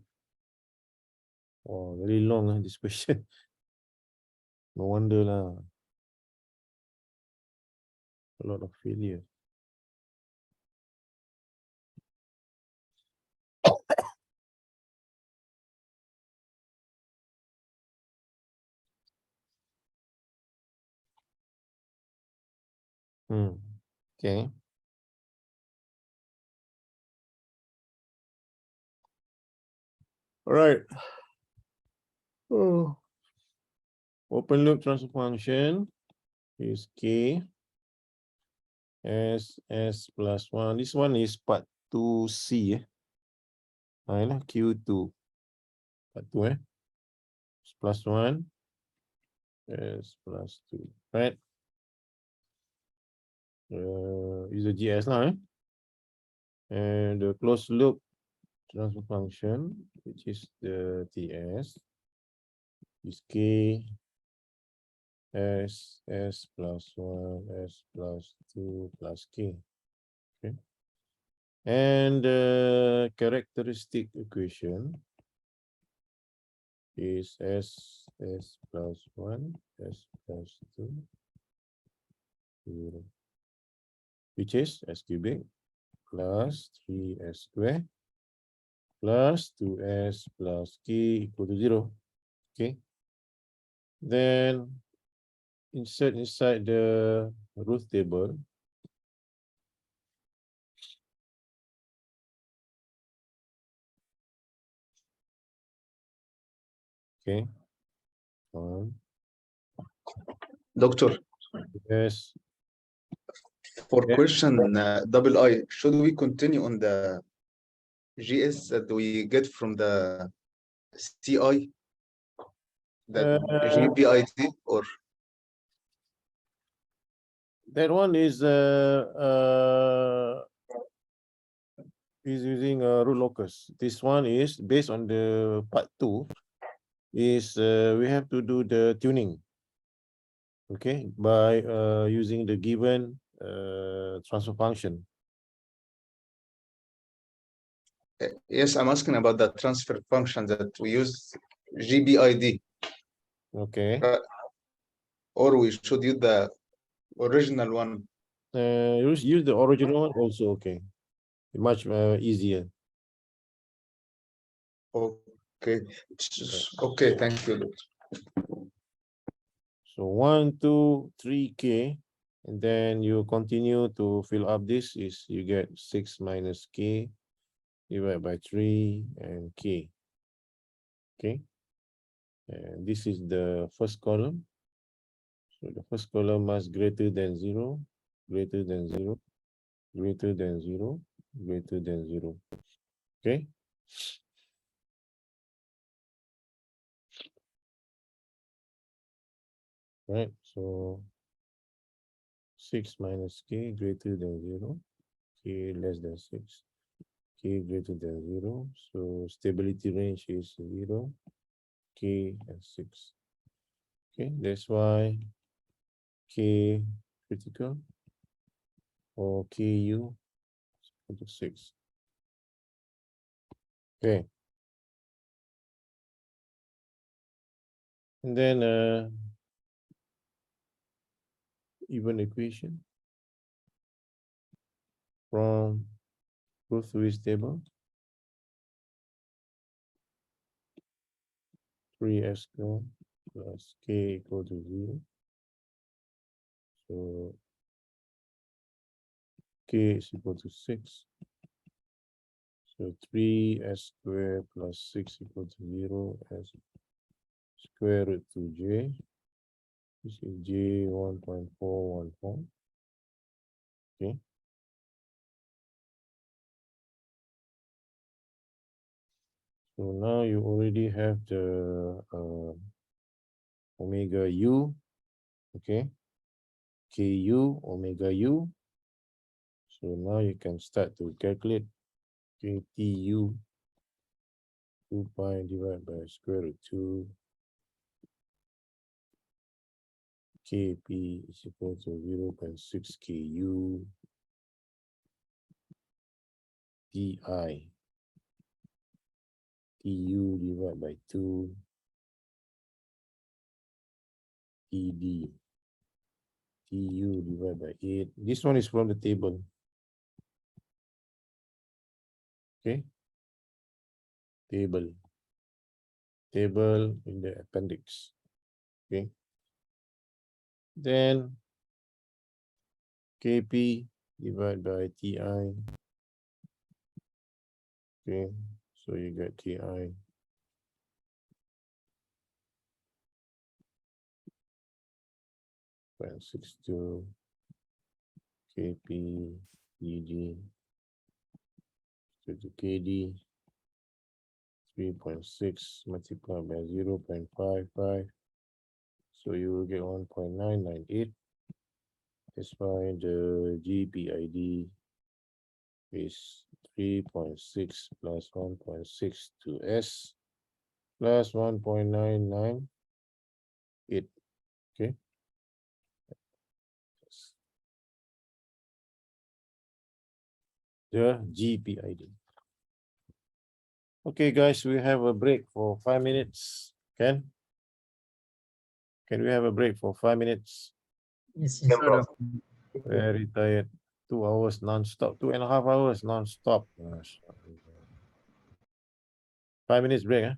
Oh, very long this question. No wonder lah. A lot of failure. Okay. All right. Oh. Open loop transfer function is K S plus 1. This one is part 2C. Q2. Part 2, S plus 1. S plus 2. Right? Is a GS now. And the closed loop transfer function, which is the TS, is K S plus 1 S plus 2 plus K. Okay. And the characteristic equation is S plus 1, S plus 2, 0, which is S cubic plus 3S square plus 2S plus K equal to 0. Okay. Then insert inside the root table. Okay. Doctor, Yes. for Yeah. question double I, should we continue on the GS that we get from the CI, the GPIT, or That one is using root locus. This one is based on the part 2. Is we have to do the tuning. Okay, by using the given transfer function. yes, I'm asking about the transfer function that we use GBID, Okay. or we should use the original one. Use the original one also. Okay, much easier. Okay. Okay, thank you, Doctor. So 1, 2, 3K, and then you continue to fill up this. Is you get 6 minus K divided by 3 and K. Okay, and this is the first column. So the first column must greater than 0, greater than 0, greater than 0, greater than 0. Okay. Right, so 6 minus K greater than 0, K less than 6, K greater than 0. So stability range is 0, K and 6. Okay, that's why K critical or KU is equal to 6. Okay. And then even equation from Ruth Lewis table. 3S squared plus K equal to 0. So K is equal to 6. So 3S squared plus 6 equal to 0 as square root 2J. This is J 1.414. Okay. So now you already have the omega U. Okay. KU, omega U. So now you can start to calculate KTU 2 pi divided by square root 2 KP is equal to 0.6 KU TI TU divided by 2 TD TU divided by 8. This one is from the table. Okay. Table in the appendix. Okay. Then KP divided by TI. Okay, so you get TI. Point 62 KP DG to KD 3.6 multiplied by 0.55. So you will get 1.998. That's why the GPID is 3.6 plus 1.62S plus 1.998. Okay. The GPID. Okay, guys, we have a break for 5 minutes. Can we have a break for 5 minutes? Yes, No yes. problem. Very tired. 2 hours non-stop, 2.5 hours non-stop. 5 minutes break, huh?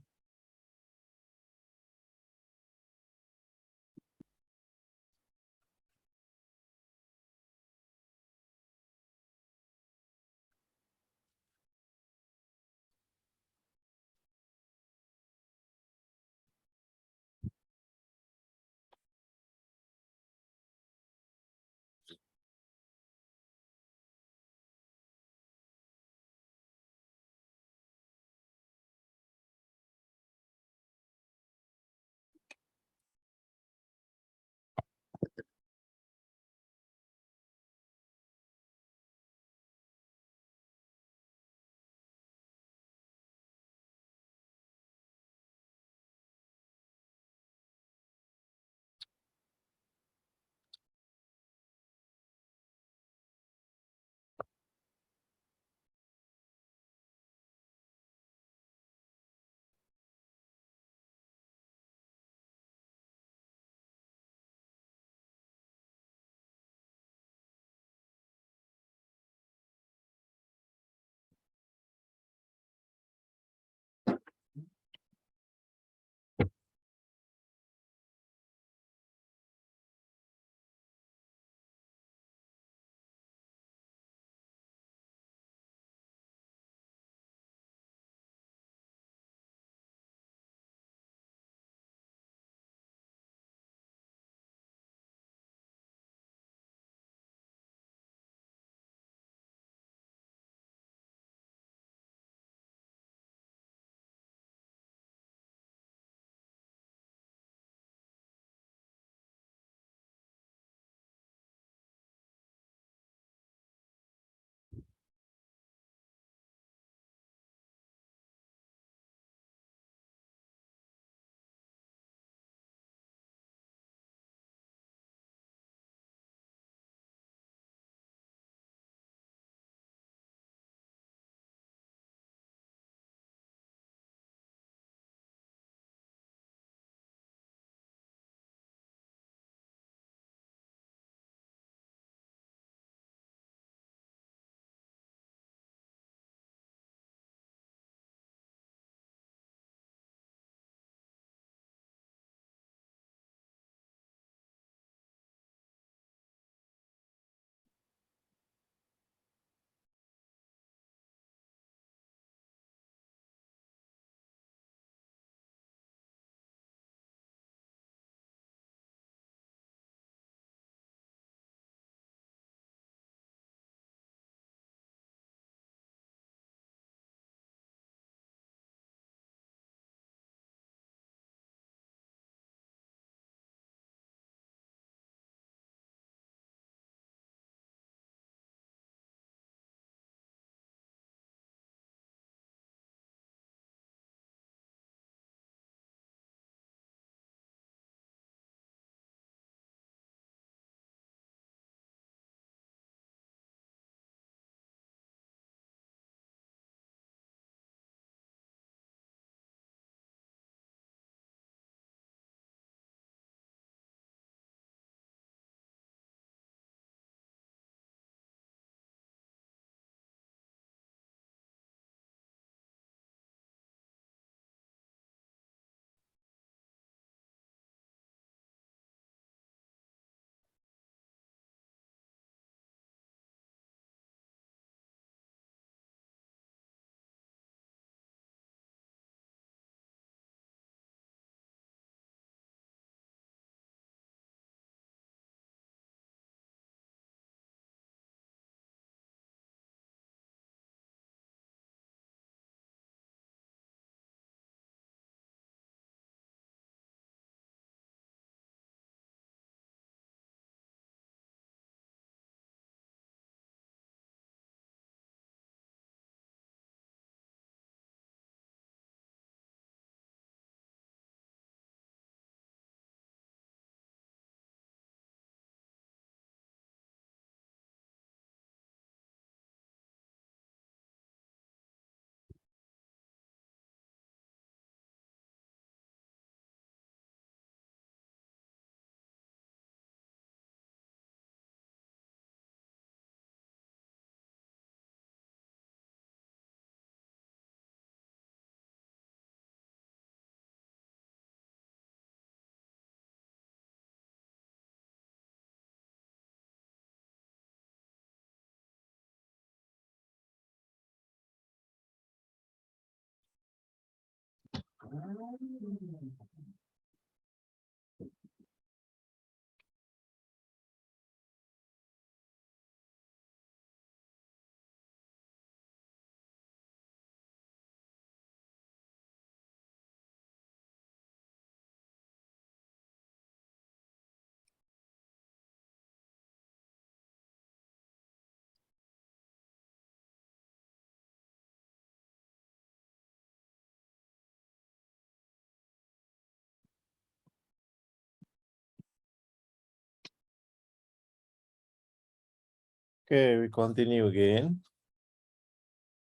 Okay, we continue again.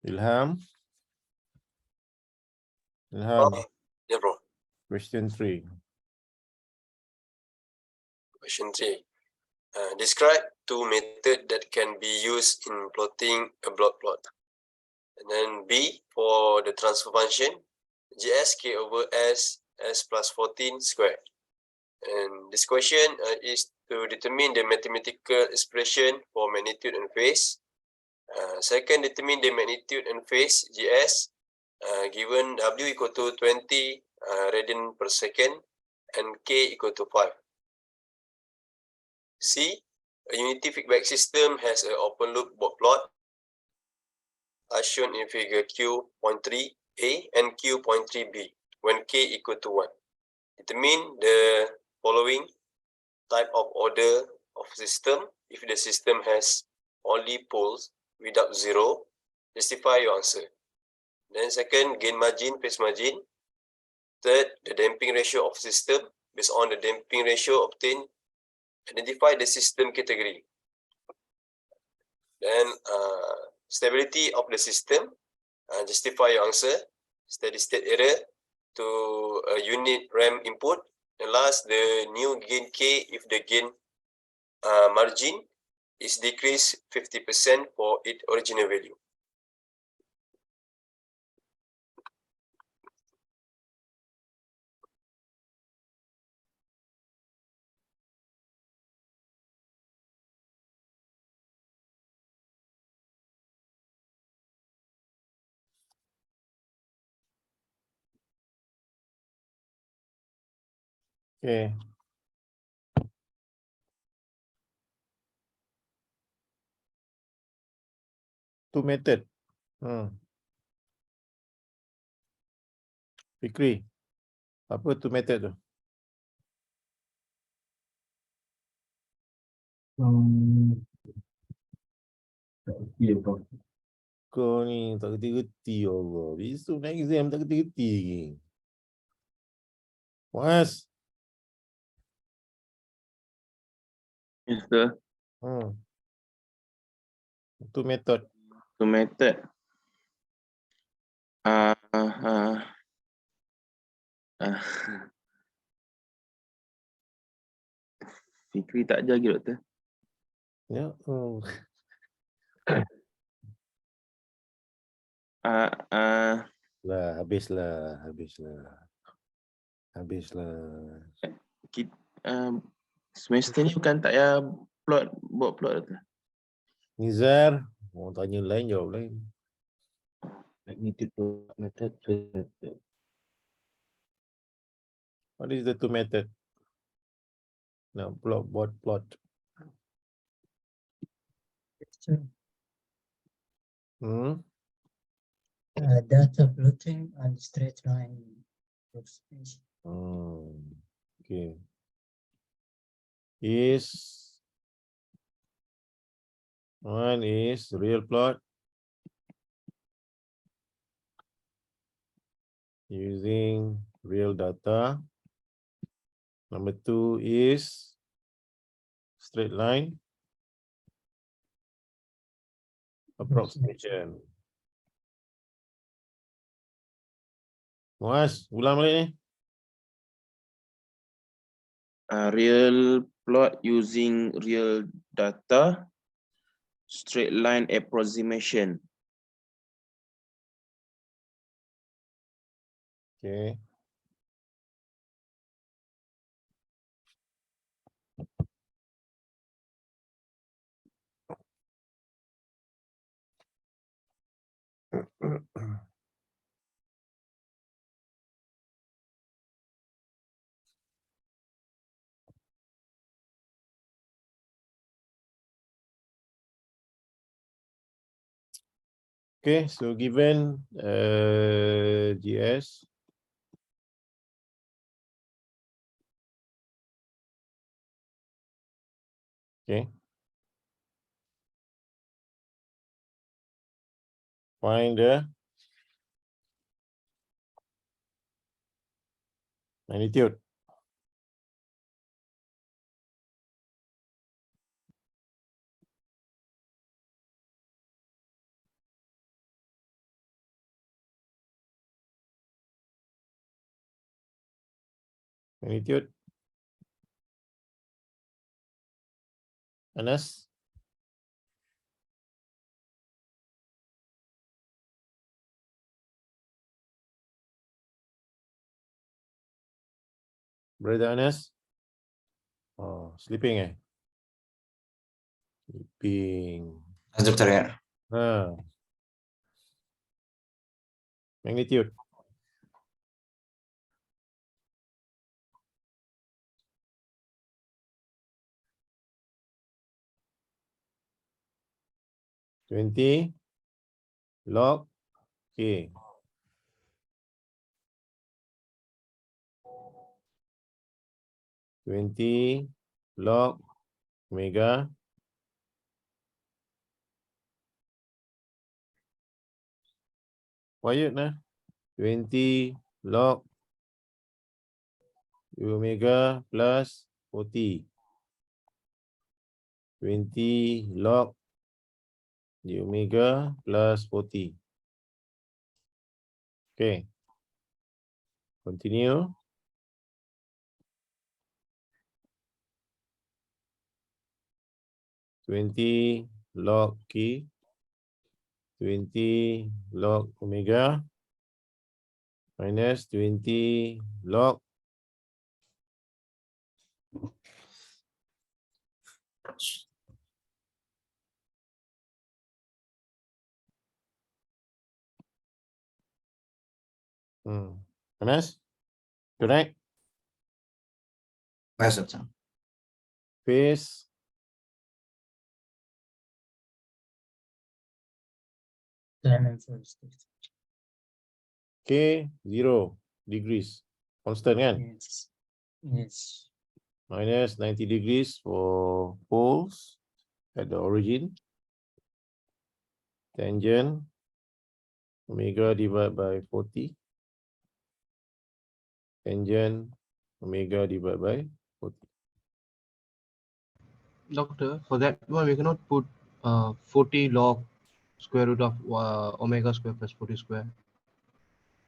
Ilham. Ilham, Yeah, bro. question 3. Question 3. Describe two methods that can be used in plotting a block plot. And then B for the transfer function, GS K over S plus 14 squared. And this question is to determine the mathematical expression for magnitude and phase. Second, determine the magnitude and phase GS given W equal to 20 radian per second and K equal to 5. C, a unity feedback system has an open loop plot as shown in figure Q.3a and Q.3b when K equal to 1. Determine the following type of order of system if the system has only poles without zero. Justify your answer. Then second, gain margin, phase margin. Third, the damping ratio of system. Based on the damping ratio obtained, identify the system category. Then stability of the system. Justify your answer. Steady state error to a unit RAM input. And last, the new gain K if the gain margin is decreased 50% for its original value. Okay. Two method. Fikri, apa tu method tu? Kau ni tak kerti-kerti Allah. Besok nak exam tak kerti-kerti lagi. Puas. Yes, sir. Tu method. So method. Fikri tak ajar lagi, doktor. Ya. Lah, habislah. Semester ni bukan tak payah buat plot, doktor. Nizar, mau tanya lain jawab lain. Method. What is the two method? Now plot. Data plotting and straight line approximation. Okay. One is real plot using real data. Number 2 is straight line approximation. Muaz, ulang balik ni. Real plot using real data, straight line approximation. Okay. Okay, so given GS, okay, find the magnitude. Magnitude. Anas? Brother Anas? Oh, sleeping eh? Sleeping. Yes, Dokter ya. Ah. Magnitude. Twenty log K. Twenty log omega. Quiet nah. 20 log omega plus 40. 20 log omega plus 40. Okay. Continue. Twenty log K. 20 log omega minus 20 log Anas, correct? Yes, Dokter. Phase Time and first. K 0 degrees. Constant kan? Yes. Yes. Minus 90 degrees for poles at the origin. Tangent omega divided by 40. Tangent omega divided by 40. Doctor, for that one, we cannot put 40 log square root of omega square plus 40 square.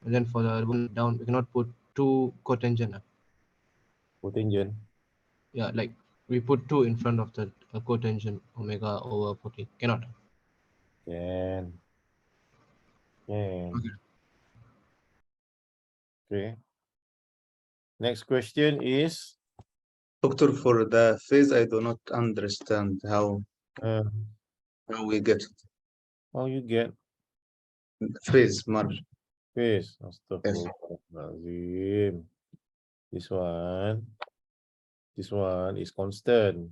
And then for the one down, we cannot put 2 cotangent. Cotangent. Yeah, like we put 2 in front of the cotangent omega over 40. Cannot. Can. Okay. Okay. Next question is Doctor, for the phase, I do not understand how we get it. how you get Phase, Mar. phase. Astaghfirullahaladzim. This one is constant.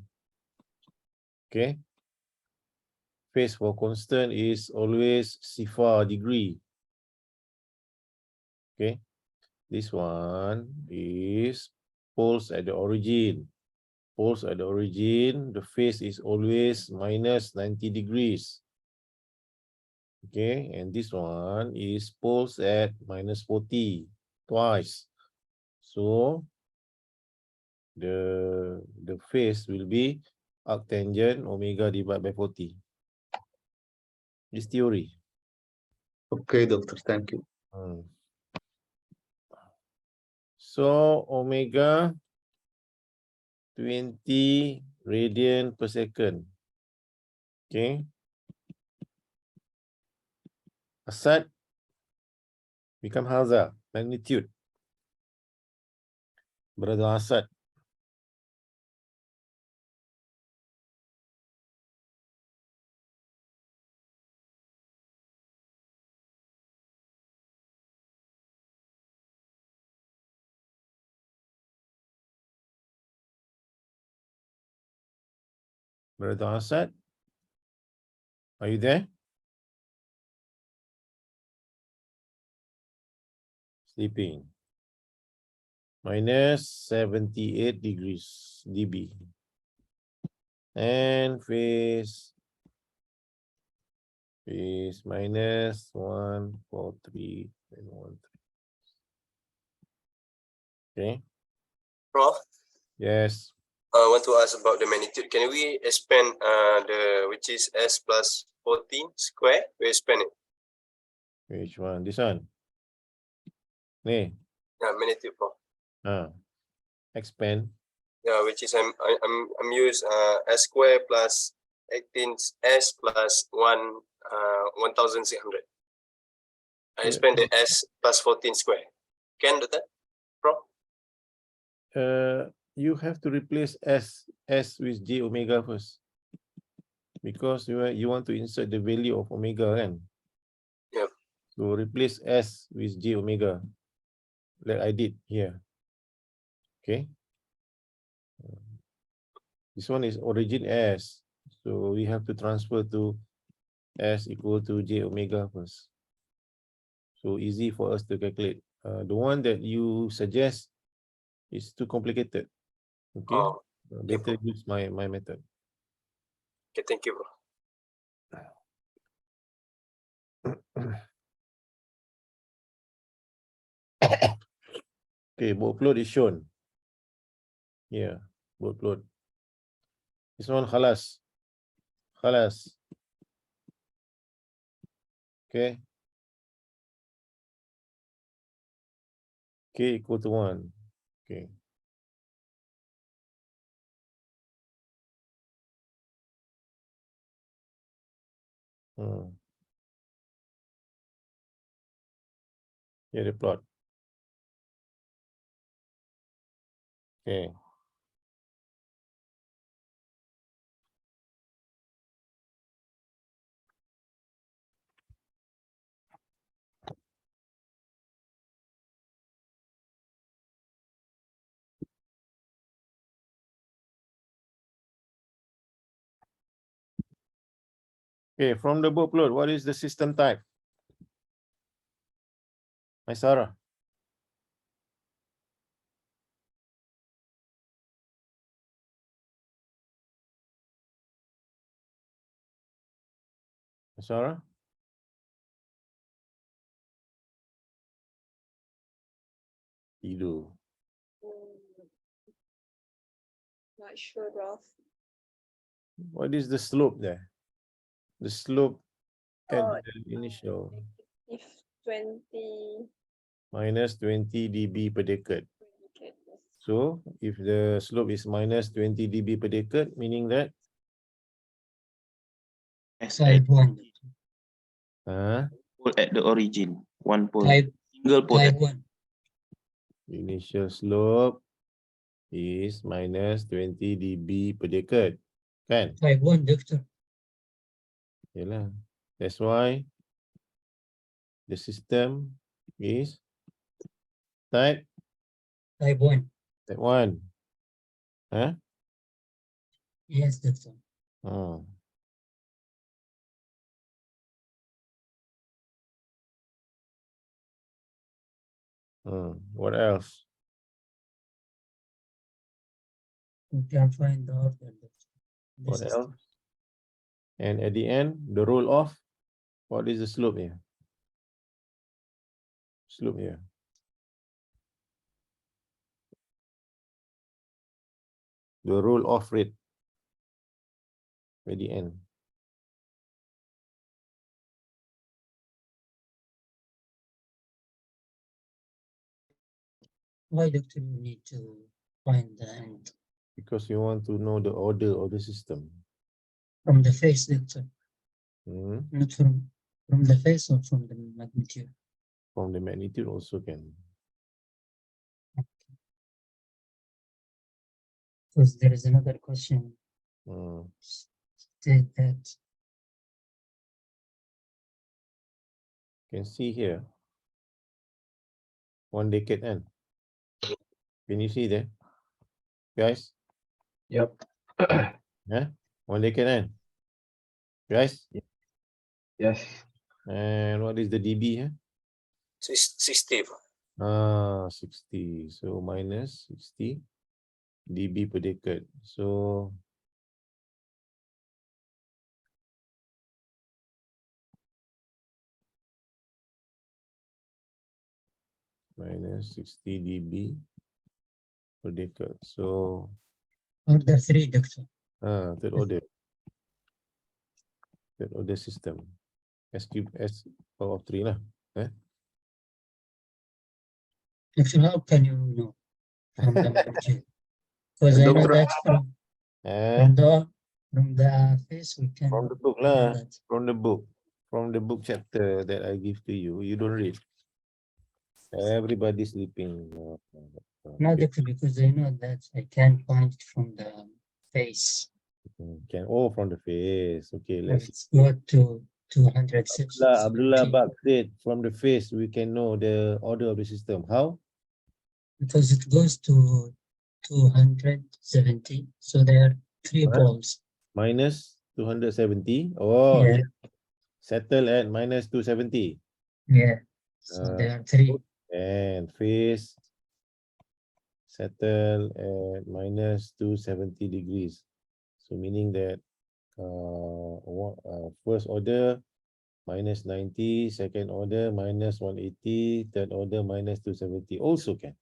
Okay. Phase for constant is always CFA degree. Okay. This one is poles at the origin. Poles at the origin, the phase is always minus 90 degrees. Okay, and this one is poles at minus 40, twice. So the phase will be arctangent omega divided by 40. This theory. Okay, doctor, thank you. So omega 20 radian per second. Okay. Asad become Haza, magnitude. Brother Asad. Brother Asad, are you there? Sleeping. Minus 78 degrees dB. And phase minus 143.13. Okay. Prof, Yes. I want to ask about the magnitude. Can we expand which is S plus 14 square? We expand it. Which one? This one. Nee. Magnitude, Prof. Expand. Yeah, which is I'm use S square plus 18 S plus 1600. I expand the S plus 14 square. Can do that, Prof? You have to replace S with J omega first. Because you want to insert the value of omega, kan? Yep. So replace S with J omega, like I did here. Okay. This one is origin S. So we have to transfer to S equal to J omega first. So easy for us to calculate. The one that you suggest is too complicated. Okay. Oh, Better use my method. okay, thank you, Prof. Okay, workload is shown. Here, workload. This one khalas. Khalas. Okay. K equal to 1. Okay. Here the plot. Okay. Okay, from the workload, what is the system type? Hi, Sarah. Sarah? Tidur. Not sure, Prof. What is the slope there? The slope at Oh, the initial if 20. minus 20 dB per decade. Okay. So if the slope is minus 20 dB per decade, meaning that Type 1. Pole at the origin. One pole. Type Single pole. Type 1. initial slope is minus 20 dB per decade. Kan? Type 1, doctor. Yalah. That's why the system is type Type 1. 1. Huh? Yes, doctor. Oh. What else? We can find the order, doctor. What This is else? And at the end, the roll off. What is the slope here? Slope here. The roll off rate at the end. why, doctor, you need to find the end Because you want to know the order of the system. from the face, doctor. Hmm? Not from the face or from the magnitude. From the magnitude also can. Because there is another question. State that Can see here. 1 decade end. Can you see there? Guys? Yep. Yeah? 1 decade end. Guys? Yes. And what is the dB here? 60. 60. So minus 60 dB per decade. So minus 60 dB per decade. So Order 3, Doctor. third order. Third order system. S cube S power of 3 lah. Doctor, how can you know from the magnitude? Because I know Doctor, that from the face we can From the book know lah. that. From the book. From the book chapter that I give to you. You don't read. Everybody sleeping. No, Doctor, because I know that I can find it from the face. Can from the face. Okay, let's Let's go to 260. Abdullah Bak said from the face we can know the order of the system. How? Because it goes to 270. So there are 3 What? poles. Minus 270. Oh, Yeah. settle at minus 270. Yeah. So there are 3. And face settle at minus 270 degrees. So meaning that first order minus 90, second order minus 180, third order minus 270 also can.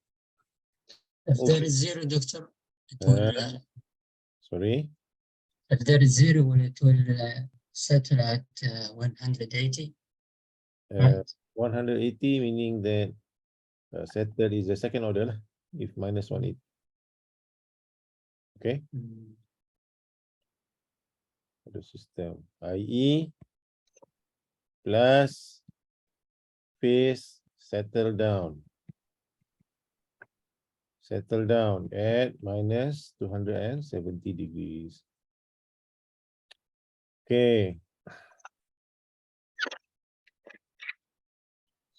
If there is 0, Doctor, it will. Sorry? If there is 0, it will settle at 180. Right? 180 meaning that settle is the second order lah, if minus 180. Okay? The system, i.e. plus phase settle down. Settle down at minus 270 degrees. Okay.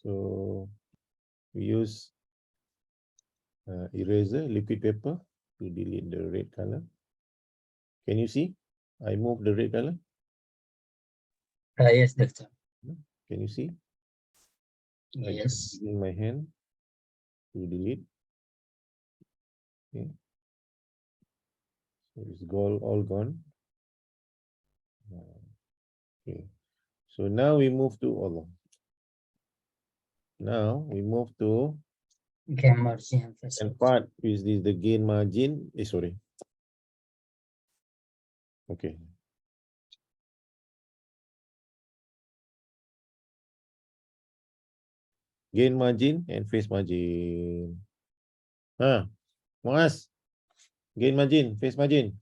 So we use eraser, liquid paper to delete the red color. Can you see? I move the red color. Yes, Doctor. Can you see? I Yes. just using my hand to delete. Okay. So it's all gone. Okay. So now we move to Allah. Now we move to Gain margin. and part is this the gain margin. Sorry. Okay. Gain margin and phase margin. Muaz. Gain margin, phase margin.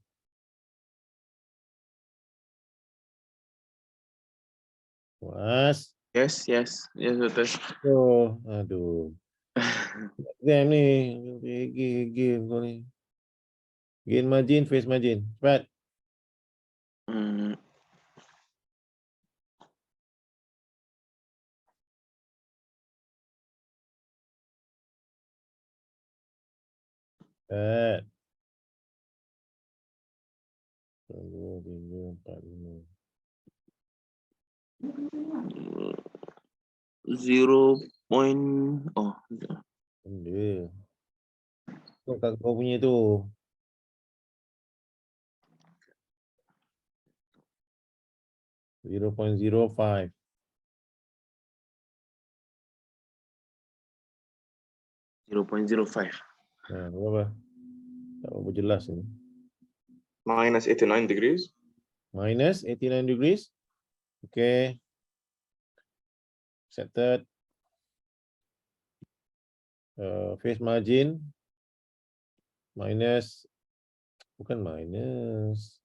Muaz. yes, Doctor. Oh, aduh. Exam ni. Game kau ni. Gain margin, phase margin. Cepat. Hmm, Cepat. 2, 3, 4, 5. 0 point. Oh, Benda. Kau punya tu. Zero 0.05. .05. Berapa? Tak berapa jelas ni. Minus 89 degrees. Minus 89 degrees. Okay. Accepted. Phase margin. Minus. Bukan minus.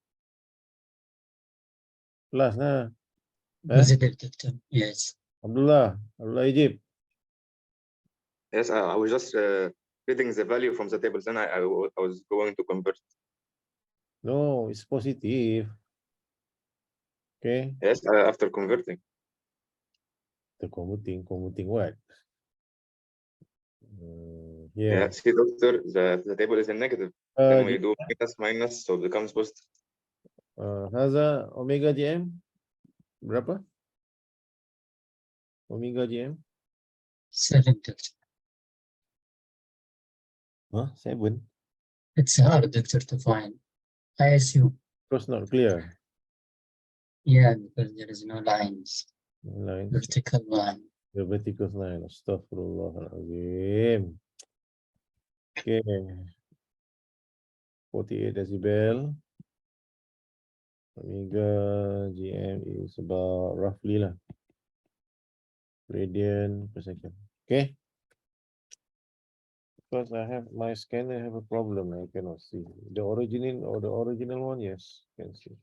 Plus lah. Positive, Doctor. Yes. Abdullah Egypt. Yes, I was just reading the value from the tables, and I was going to convert. No, it's positive. Okay. Yes, after converting. The converting what? Yeah, see, Doctor, the table is in negative. Then we do minus, so it becomes positive. Haza omega GM berapa? Omega GM 7, Doctor. Huh? 7? It's hard, doctor, to find. I assume. It's not clear. Yeah, because there is no lines, Lines. vertical line. The vertical line. Astaghfirullahaladzim. Okay. 48 decibel. Omega GM is about roughly lah. Radian per second. Okay. Because I have my scanner have a problem. I cannot see the original one. Yes, can see.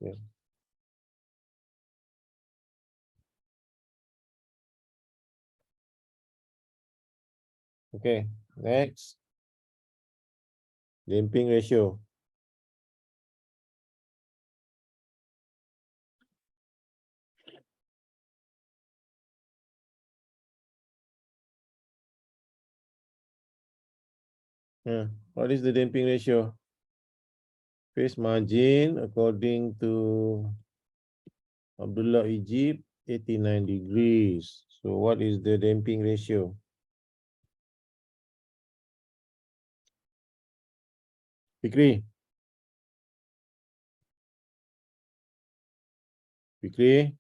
Yeah. Okay. Next. Damping ratio. What is the damping ratio? Phase margin according to Abdullah Egypt 89 degrees. So what is the damping ratio? Fikri. Fikri.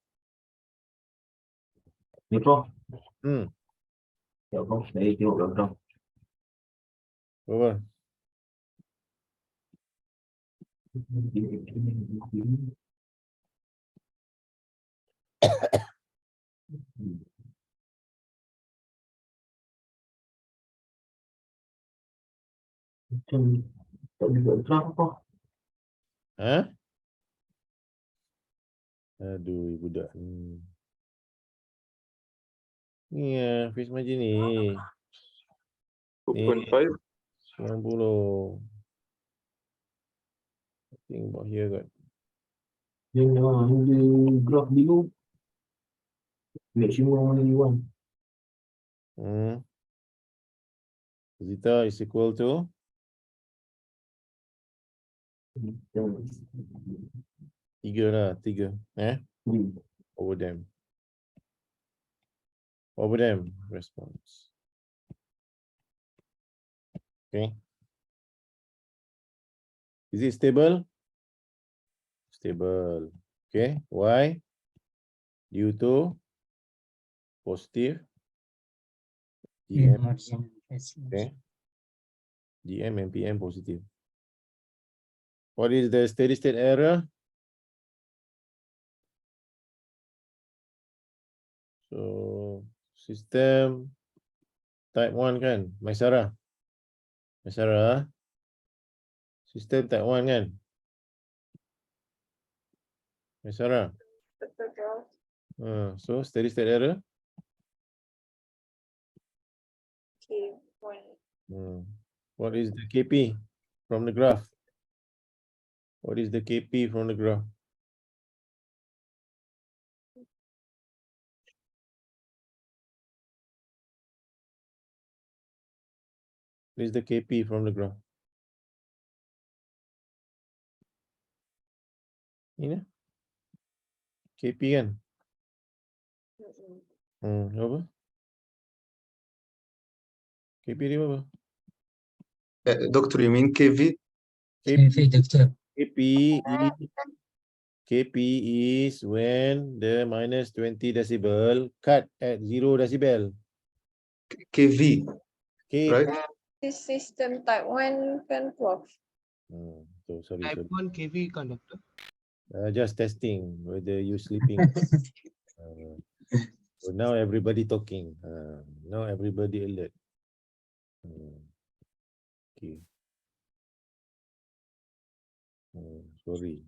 Ni Prof. Ya, Prof. Saya tengok belakang. Berapa? Tak boleh buat Prof. Hah? Aduh, budak ni. Ni ya, phase margin ni. 2.5. 90. I think about here kan. Then the graph below, maximum only one. Zeta is equal to tiga. Over them. Response. Okay. Is it stable? Stable. Okay. Why? Due to positive GM. Margin. Okay. GM and PM positive. What is the steady state error? So system type 1 kan, Maisara. System type 1 kan? Maisara. So steady state error? K1. What is the KP from the graph? What is the KP from the graph? What is the KP from the graph? Ini KP kan? Apa? KP dia apa? Doctor, you mean KV? KV, doctor. KP is when the minus 20 decibel cut at 0 decibel. KV, right? This system type 1 kan Prof. So sorry. Type 1 KV conductor. Just testing whether you sleeping. So now everybody talking. Now everybody alert. Okay. Sorry.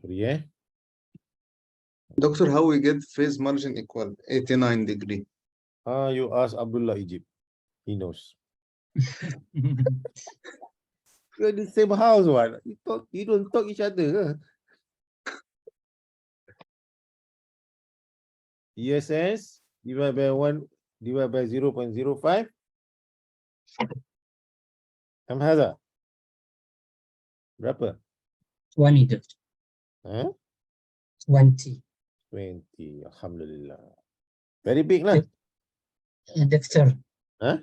Sorry, Doctor, how we get phase margin equal 89 degree? You ask Abdullah Egypt. He knows. You're in the same house, what? You don't talk each other. ESS divided by 1 divided by 0.05. Hamza. Berapa? 20, doctor. 20. 20. Alhamdulillah. Very big lah. Doctor, Huh?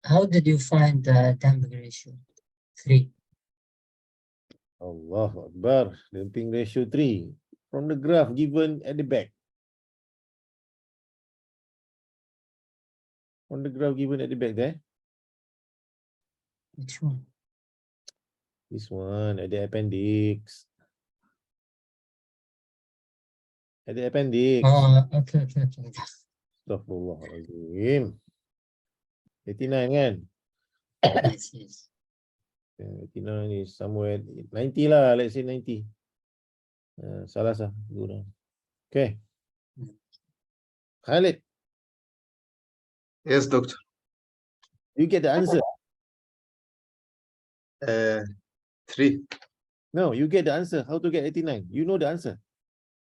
How did you find the damping ratio? 3. Allahu Akbar. Damping ratio 3. From the graph given at the back. From the graph given at the back there. Which one? This one at the appendix. At the appendix. Oh, okay. Astaghfirullahaladzim. 89 kan? Yes. 89 is somewhere 90 lah. Let's say 90. Salah. Okay. Khalid, Yes, doctor. you get the answer. 3. No, you get the answer. How to get 89? You know the answer.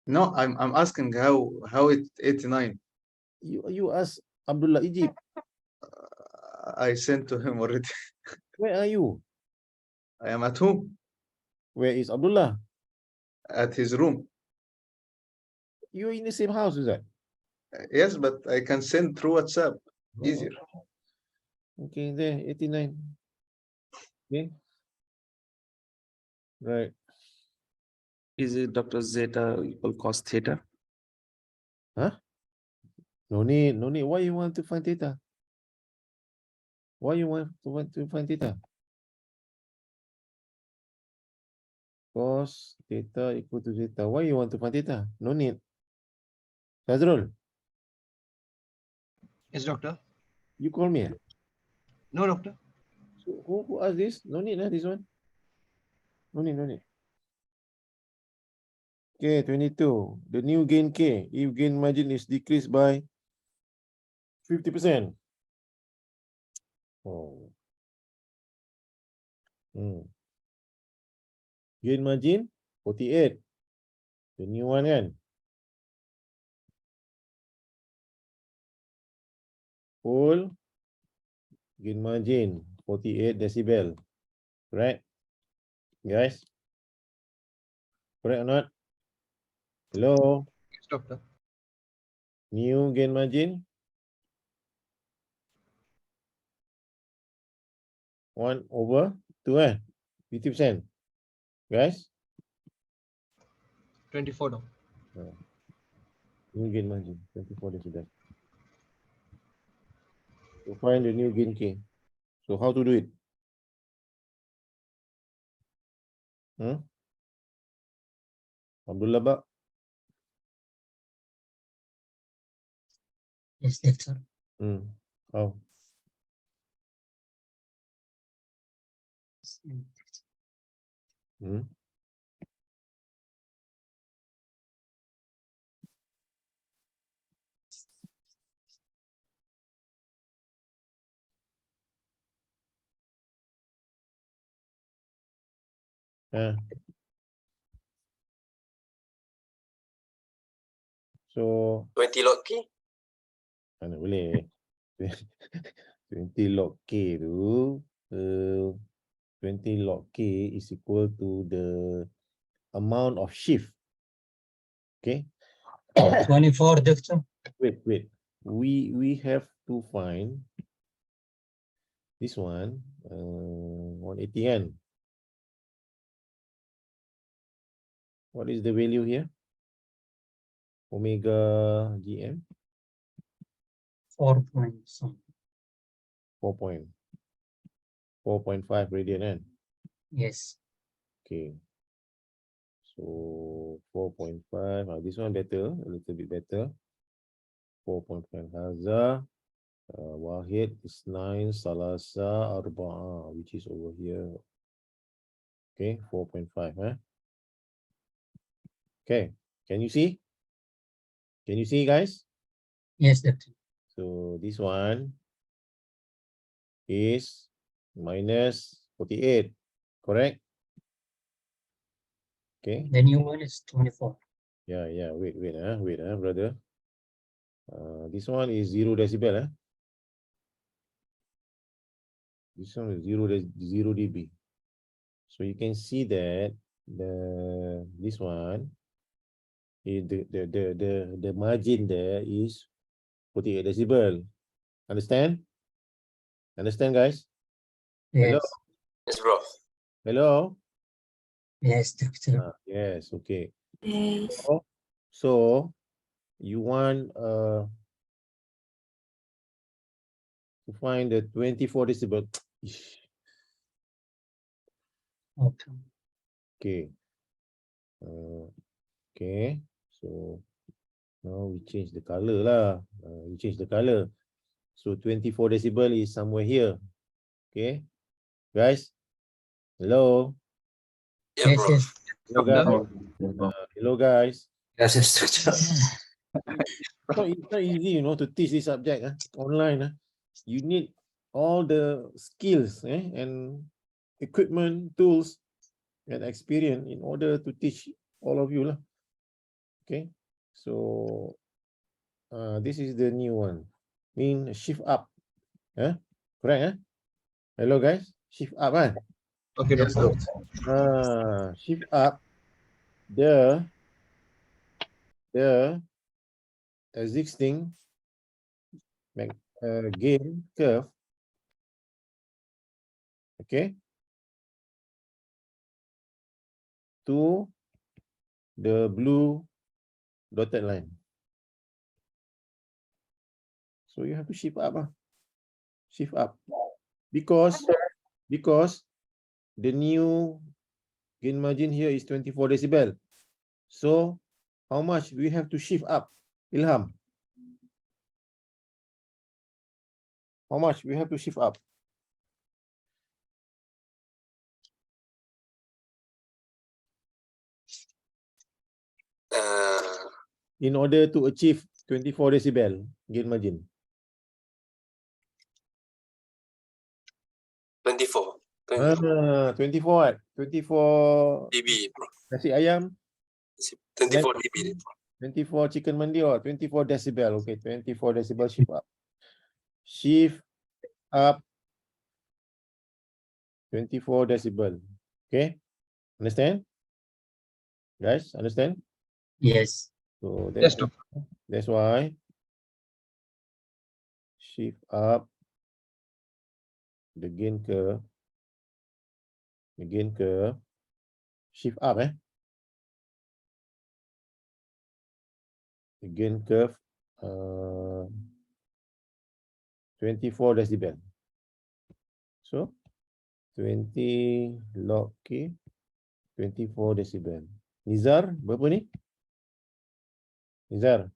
No, I'm asking how it 89. You ask Abdullah Egypt. I sent to him already. Where are you? I am at home, Where is Abdullah? at his room. You're in the same house, is that? Yes, but I can send through WhatsApp. Easier. Okay, there, 89. Okay. Right. Is it Dr. Zeta equal cos theta? Huh? No need. Why you want to find theta? Why you want to find theta? Cos theta equal to theta. Why you want to find theta? No need. Fazrul, Yes, doctor. you call me. No, doctor. So who asked this? No need, this one. No need. Okay, 22. The new gain K, if gain margin is decreased by 50%. Oh. Gain margin 48. The new one kan. Full gain margin 48 decibel. Right? Guys? Correct or not? Hello? Yes, doctor. New gain margin 1/2 50%. Guys? 24, doctor. New gain margin 24 decibel. To find the new gain K. So how to do it? Abdullah Bak? Yes, doctor. How? So 20 log K. mana boleh 20 log K tu 20 log K is equal to the amount of shift. Okay. 24, doctor. Wait. We have to find this one 180 kan. What is the value here? Omega GM 4.5 radian kan. Yes. Okay. So 4.5. This one better, a little bit better. 4.5 Haza. Wahid is 9 Salasa Arba'a, which is over here. Okay, 4.5. Okay, can you see? Can you see, guys? Yes, doctor. So this one is minus 48, correct? Okay. The new one is 24. Yeah. Wait, brother. This one is 0 decibel. This one is 0 dB. So you can see that this one is the margin there is 48 decibel. Understand? Understand, guys? Hello? Yes. Yes, bro. Hello? Yes, doctor. Yes, okay. Yes. So you want to find the 24 decibel. Okay. Okay. Okay. So now we change the color lah. We change the color. So 24 decibel is somewhere here. Okay. Guys. Hello. Yeah, Yes, bro. yes. Hello, guys. Oh, Hello, guys. yes, yes, doctor. It's not easy, to teach this subject online. You need all the skills and equipment, tools, and experience in order to teach all of you lah. Okay, so this is the new one. Mean shift up. Correct? Hello guys, shift up Okay, Yes, doctor. doctor. Shift up the existing gain curve. Okay, to the blue dotted line. So you have to shift up. Shift up. Because the new gain margin here is 24 decibel. So how much we have to shift up? Ilham. How much we have to shift up? In order to achieve 24 decibel gain margin. 24. 24 what? 24 dB, bro. nasi ayam, 24 dB. 24 chicken mandi or 24 decibel. Okay, 24 decibel shift up. Shift up 24 decibel. Okay, understand? Guys, understand? Yes. So Yes, doctor. that's why shift up the gain curve. The gain curve. Shift up, the gain curve 24 decibel. So 20 log K 24 decibel. Nizar, berapa ni? Nizar.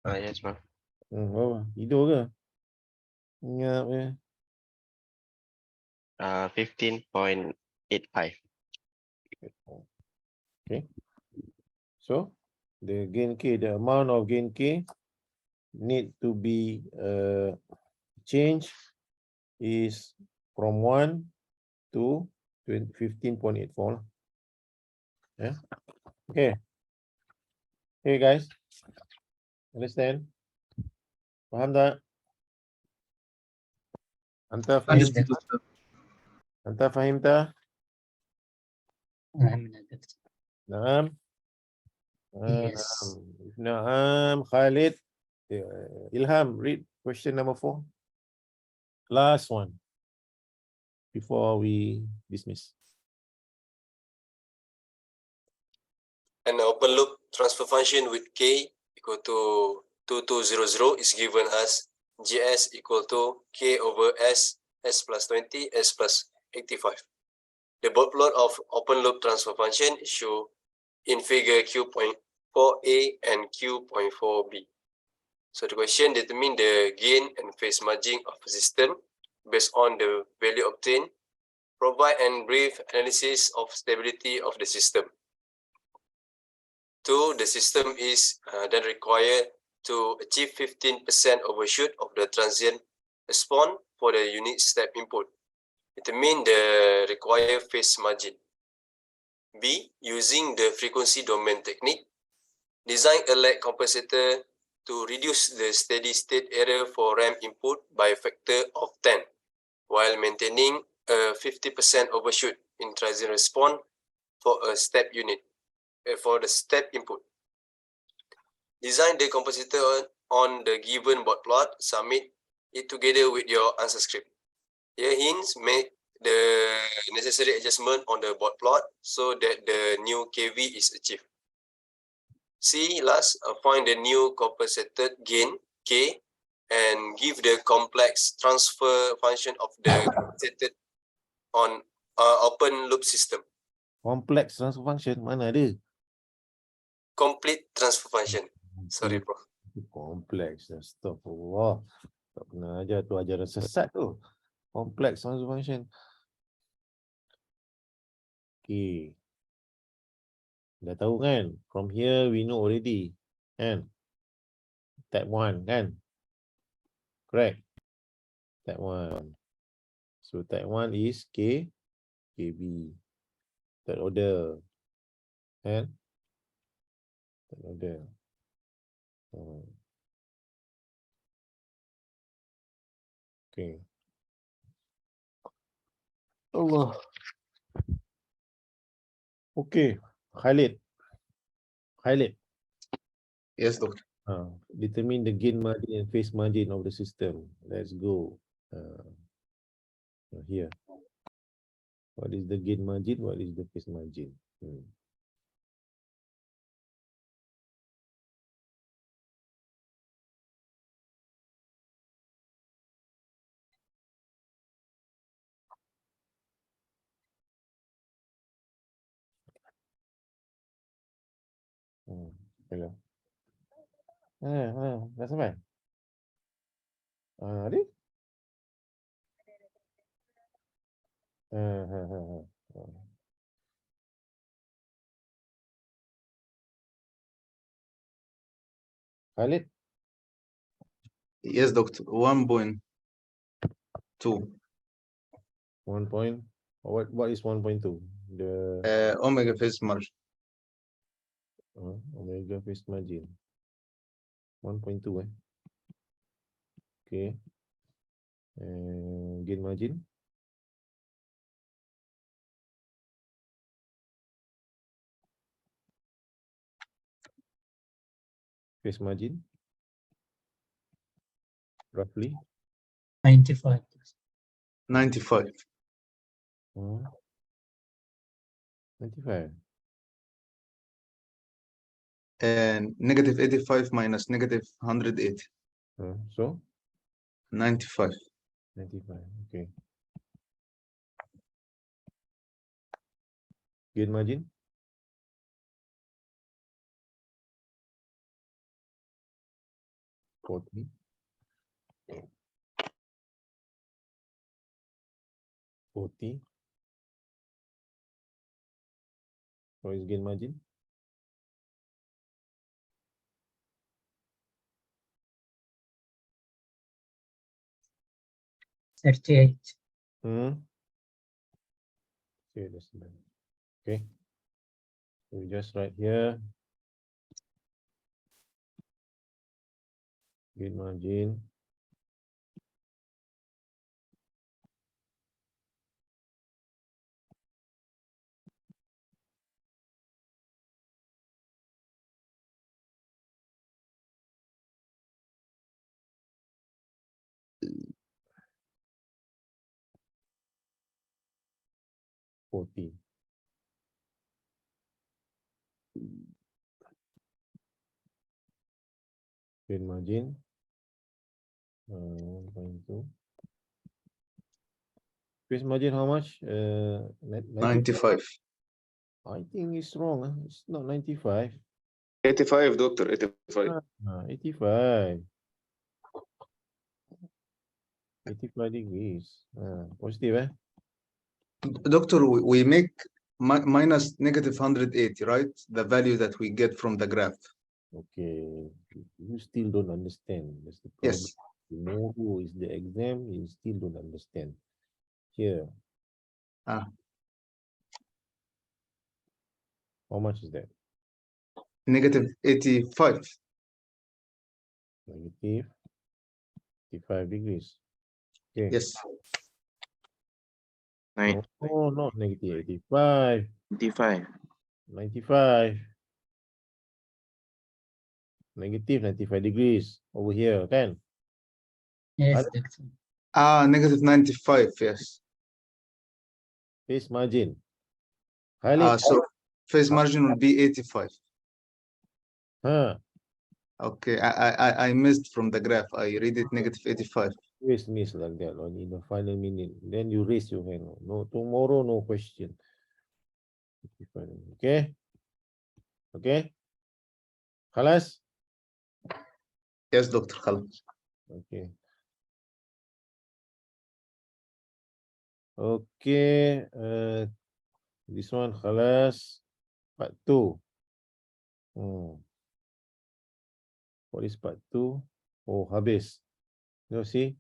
Yes, bro. Berapa? Tidur ke? Ingat ke? 15.85. Okay. So the gain K, the amount of gain K need to be changed is from 1 to 15.84. Yeah. Okay. Okay, guys. Understand? Faham tak? Anta fahim? Understood, doctor. Anta fahim tak? Naam. Yes. Naam. Khalid. Ilham, read question number 4. Last one. Before we dismiss. An open loop transfer function with K equal to 2200 is given as GS equal to K over S plus 20, S plus 85. The dot plot of open loop transfer function is shown in figure Q.4a and Q.4b. So the question determine the gain and phase margin of a system based on the value obtained. Provide and brief analysis of stability of the system. 2. The system is then required to achieve 15% overshoot of the transient response for the unit step input. Determine the required phase margin. B. Using the frequency domain technique, design a lag compensator to reduce the steady state error for ramp input by a factor of 10, while maintaining a 50% overshoot in transient response for a step unit, for the step input. Design the compositor on the given board plot. Submit it together with your answer script. Here hints make the necessary adjustment on the board plot so that the new KV is achieved. C, last, find the new compensated gain K and give the complex transfer function of the compensated on open loop system. Complex transfer function mana ada? Complete transfer function. Sorry, Prof. Complex. Astagfirullah. Tak pernah ajar tu, ajaran sesat tu. Complex transfer function. Okay. Dah tahu kan? From here we know already. Kan? Type 1 kan? Correct. Type 1. So type 1 is K, KB. Third order. Kan? Third order. Okay. Allah. Okay. Khalid. Yes, doctor. Determine the gain margin and phase margin of the system. Let's go. Here. What is the gain margin? What is the phase margin? Hello. Dah sampai? Ada? Khalid? Yes, doctor. 1.2. 1 point. What is 1.2? The Omega phase margin. omega phase margin. 1.2 Okay. Gain margin. Phase margin. Roughly. 95. 95. 95. And negative 85 minus negative 180. So? 95. 95. Okay. Gain margin? $40. What is gain margin? $38. Okay, that's bad. Okay. So we just write here. Gain margin. $40. Gain margin. 1.2. Phase margin how much? 95. I think it's wrong. It's not 95. 85, doctor. 85. 85. 85 degrees. Positive, Doctor, we make minus negative 180, right? The value that we get from the graph. Okay. You still don't understand. That's the problem. Yes. You know who is the exam, you still don't understand. Here. How much is that? Negative 85. Negative 85 degrees. Okay. Yes. Oh, not negative 85. 95. 95. Negative 95 degrees over here, kan? Yes, doctor. Negative 95, yes. Phase margin. Khalid, So phase margin will be 85. huh? Okay, I missed from the graph. I read it negative 85. Always miss like that on in the final minute. Then you raise your hand. No, tomorrow no question. Okay. Okay. Khalas? Yes, Dr. Khalas. Okay. Okay. This one khalas. Part 2. What is part 2? Oh, habis. You see?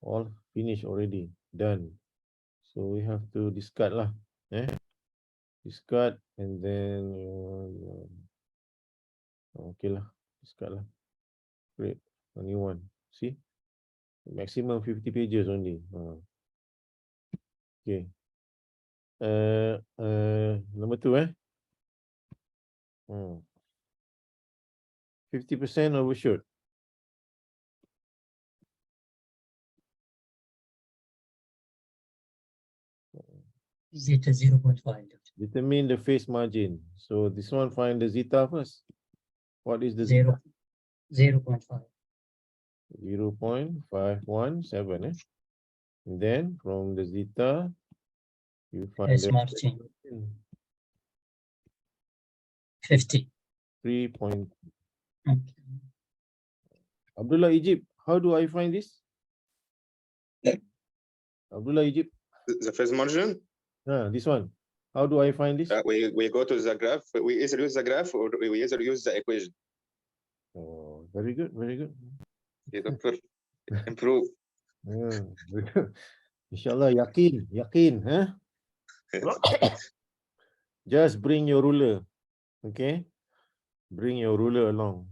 All finished already. Done. So we have to discard lah. Discard and then okay lah. Discard lah. Great. Only one. See? Maximum 50 pages only. Okay. Number 2, 50% overshoot. Zeta 0.5. Determine the phase margin. So this one, find the zeta first. What is the 0.5. 0.517. And then from the zeta, you find Phase the margin. 50. 3 point. Okay. Abdullah Egypt, how do I find this? Abdullah Egypt. The phase margin? This one. How do I find this? We go to the graph. We either use the graph or we either use the equation. Oh, very good, very good. Yeah, doctor, improve. Inshallah, yakin, huh? Just bring your ruler, okay? Bring your ruler along.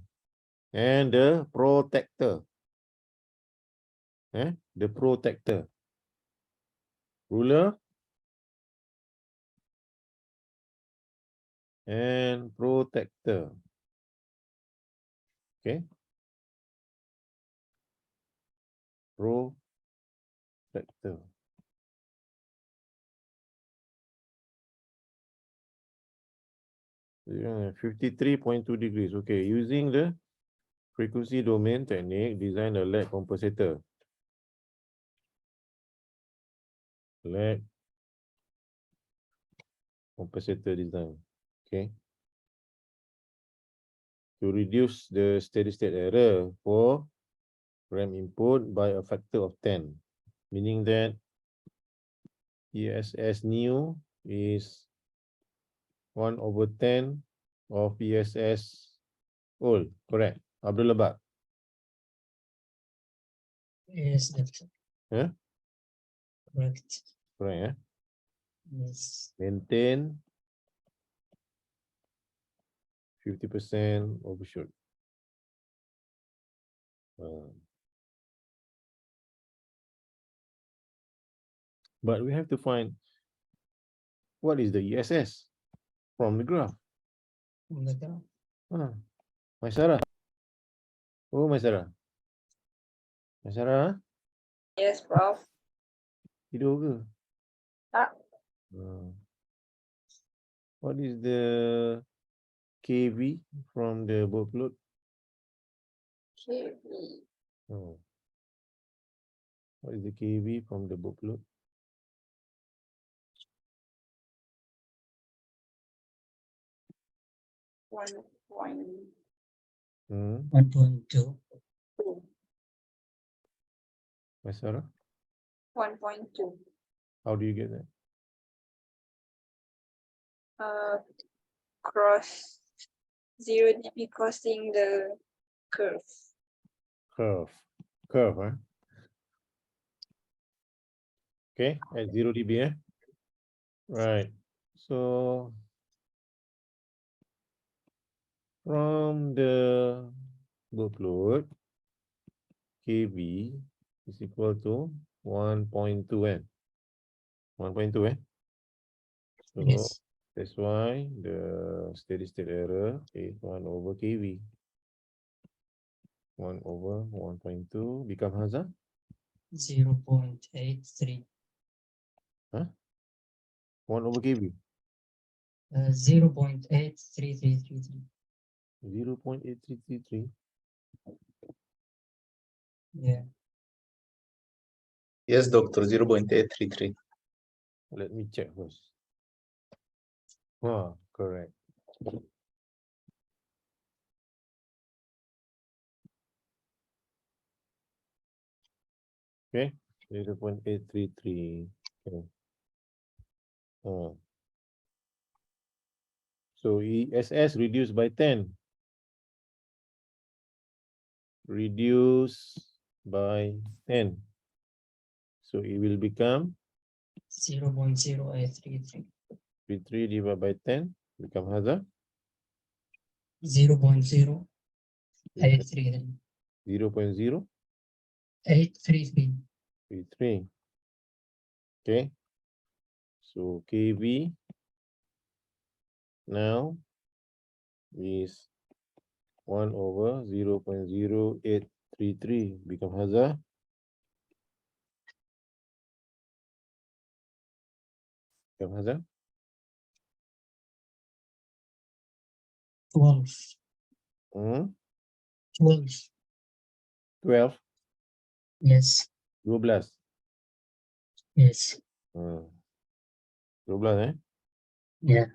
And the protector. The protector. Ruler. And protector. Okay. Protector. Yeah, 53.2 degrees. Okay, using the frequency domain technique, design a LED compensator. LED compensator design. Okay. To reduce the steady state error for RAM input by a factor of 10, meaning that ESS new is 1/10 of ESS old. Correct. Abdul Labak. Yes, doctor. Huh? Correct. Correct. Yes. Maintain 50% overshoot. But we have to find what is the ESS from the graph. From the graph. My Sarah. Oh, my Sarah. My Sarah. Yes, Prof. Tidur ke? Tak. What is the KV from the workload? KV. What is the KV from the workload? One point 1.2. My Sarah. 1.2. How do you get that? Cross 0 dB crossing the curve. Curve, huh? Okay, at 0 dB, Right. So from the workload, KV is equal to 1.2, 1.2, So Yes. that's why the steady state error is 1/KV. 1/1.2 become Haza? 0.83. Huh? 1/KB. 0.83333. 0.8333. Yeah. Yes, doctor, 0.833. Let me check first. Ah, correct. Okay, 0.833. Okay. So ESS reduced by 10. Reduce by 10. So it will become 0.0833. 3 divided by 10 become Haza? 0.0833. 0.0833. 833. Okay. So KB now is 1/0.0833 become Haza? Become Haza? 12. 12. 12. Yes. 12. Yes. 12, eh? Yeah.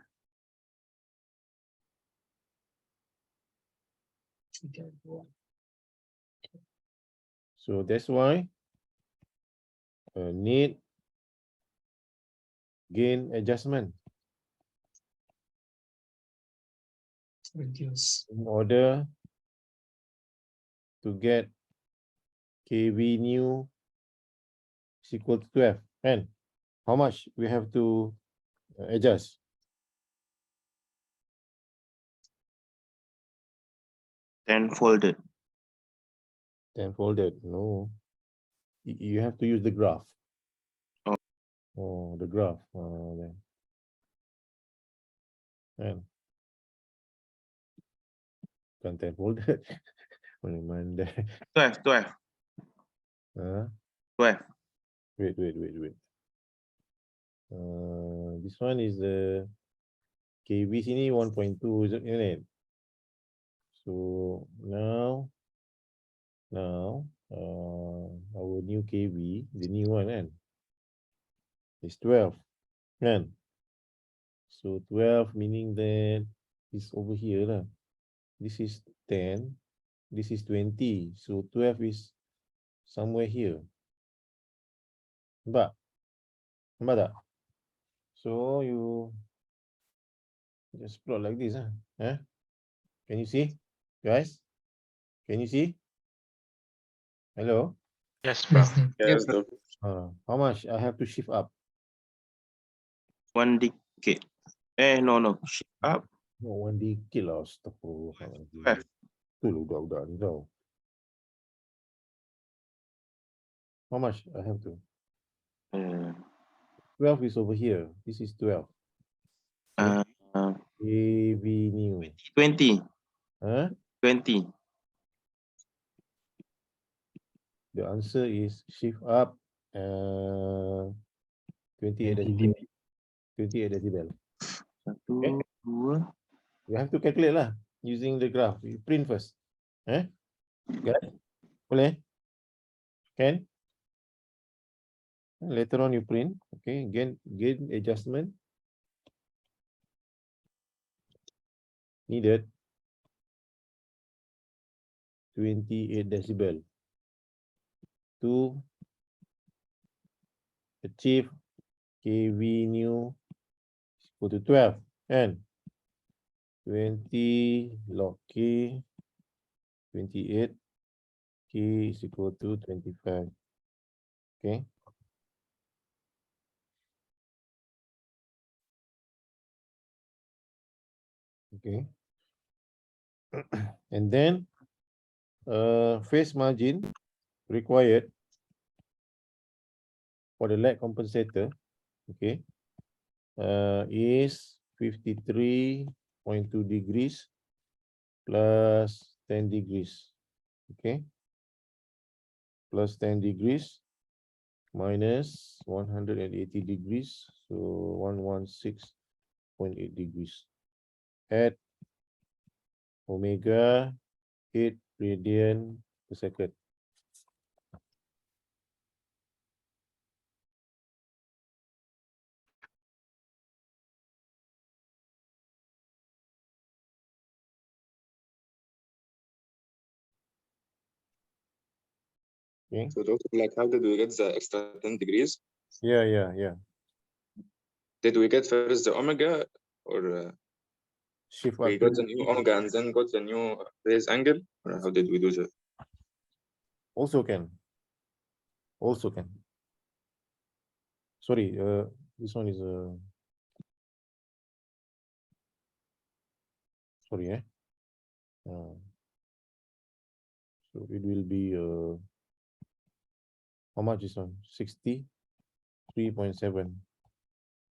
So that's why need gain adjustment Reduce. in order to get KV new is equal to 12. And how much we have to adjust? Tenfolded. 10-folded. No. You have to use the graph. Oh. Oh, the graph. Then. And kan 10-folded. Only Monday. 12. 12. 12. Wait. This one is the KV sini 1.2, isn't it? So now our new KV, the new one, and is 12, and so 12 meaning that it's over here lah. This is 10, this is 20, so 12 is somewhere here. Nampak tak? So you just plot like this, huh? Can you see, guys? Can you see? Hello? Yes, bro. Yes, How much I have to shift up? 1 decade. No. Shift up. Oh, 1 decade lah. Astagfirullahaladzim. 12. Tu udah ni tau. How much I have to? 12 is over here. This is 12. KV new. 20. Huh? 20. The answer is shift up 28 decibel. 28 decibel. Okay. 1, 2. You have to calculate lah using the graph. You print first. Guys, boleh? Can? Later on you print. Okay. Gain adjustment needed 28 decibel to achieve KV new equal to 12 and 20 log K 28 K is equal to 25. Okay. Okay. And then phase margin required for the lag compensator, okay, is 53.2 degrees plus 10 degrees. Okay. Plus 10 degrees minus 180 degrees. So 116.8 degrees at omega 8 radian per second. Okay. So doctor, like, how did we get the extra 10 degrees? Yeah. Did we get first the omega, or Shift we up got to the new omega and then got the new phase angle? Or how did we do that? also can. Also can. Sorry, this one is sorry, so it will be how much is on 63.7.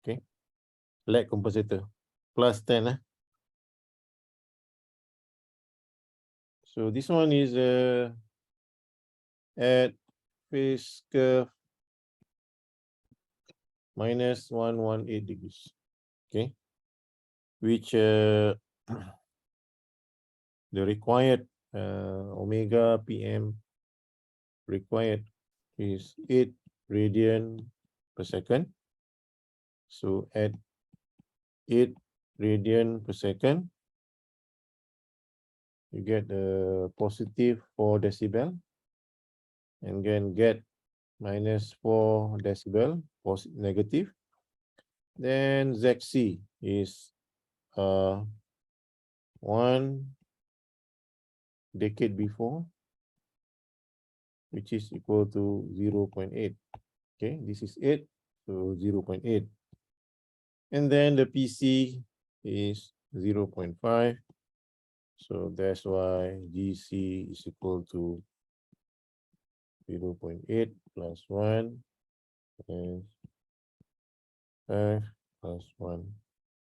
Okay, lag compensator plus 10. So this one is at phase curve minus 118 degrees. Okay, which the required omega PM required is 8 radian per second. So at 8 radian per second, you get the positive 4 decibel, and then get minus 4 decibel, negative. Then ZC is 1 decade before, which is equal to 0.8. Okay, this is 8, so 0.8. And then the PC is 0.5. So that's why GC is equal to 0.8 plus 1 and 5 plus 1.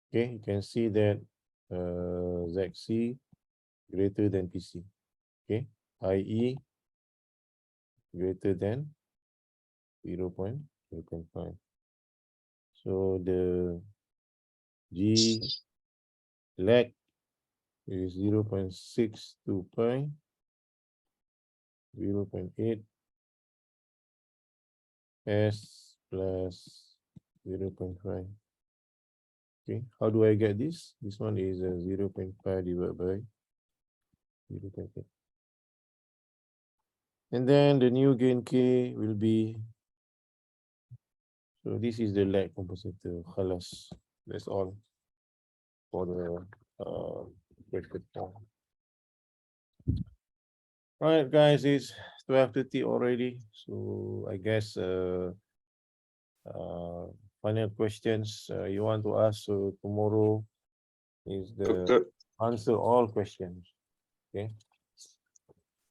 Okay, you can see that ZC greater than PC. Okay, IE greater than 0.5. So the G lag is 0.62 pi, 0.8 S plus 0.5. Okay, how do I get this? This one is 0.5 divided by 0.8. And then the new gain K will be, so this is the lag compensator. Khalas. That's all for the question. Right, guys, it's 12:30 already. So I guess final questions you want to ask. So tomorrow is the Doctor, answer all questions. Okay.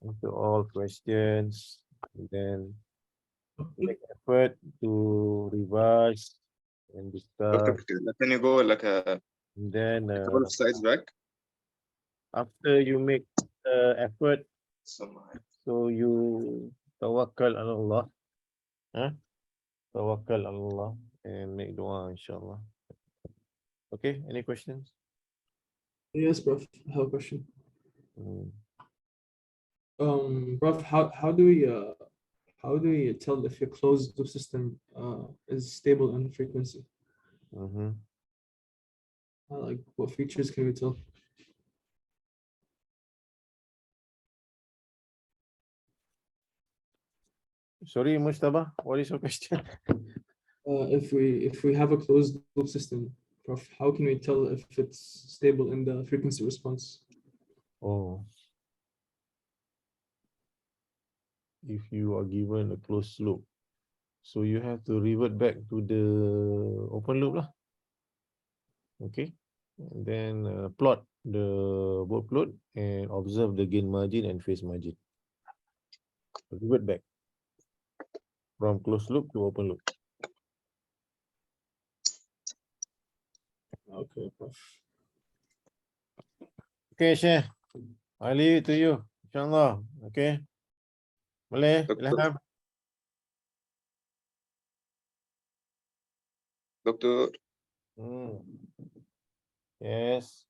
Answer all questions. And then make effort to revise and Doctor, discuss. can you go like a And then couple of slides back? after you make effort, So so you tawakkal on Allah. Huh? Tawakkal on Allah and make dua, inshallah. Okay, any questions? Yes, Prof. I have a question. Mm. Prof, how do we tell if a closed loop system is stable in frequency? Like, what features can we tell? Sorry, Mustafa, what is your question? If we have a closed loop system, Prof, how can we tell if it's stable in the frequency response? Oh, if you are given a closed loop, so you have to revert back to the open loop lah. Okay, and then plot the workload and observe the gain margin and phase margin. Revert back from closed loop to open loop. Okay, Prof. Okay, Sheikh, I leave it to you. If InsyaAllah. Okay. Boleh, Ilham? Doctor, Yes.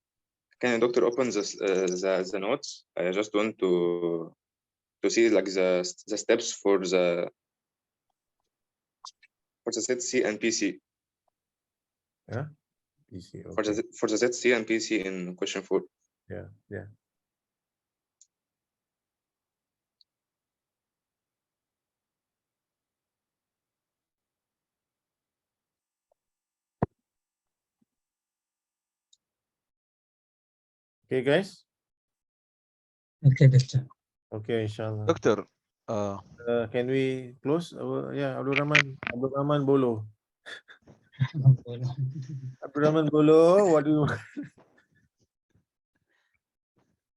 can the doctor open the notes? I just want to see like the steps for the set C and PC. Yeah. PC. For Okay. the set C and PC in question 4. Yeah. Yeah. Okay, guys. Okay, doctor. Okay, inshallah. Doctor, Can we close? Yeah, Abdul Rahman Bolo. Abdul Rahman Bolo, what do you?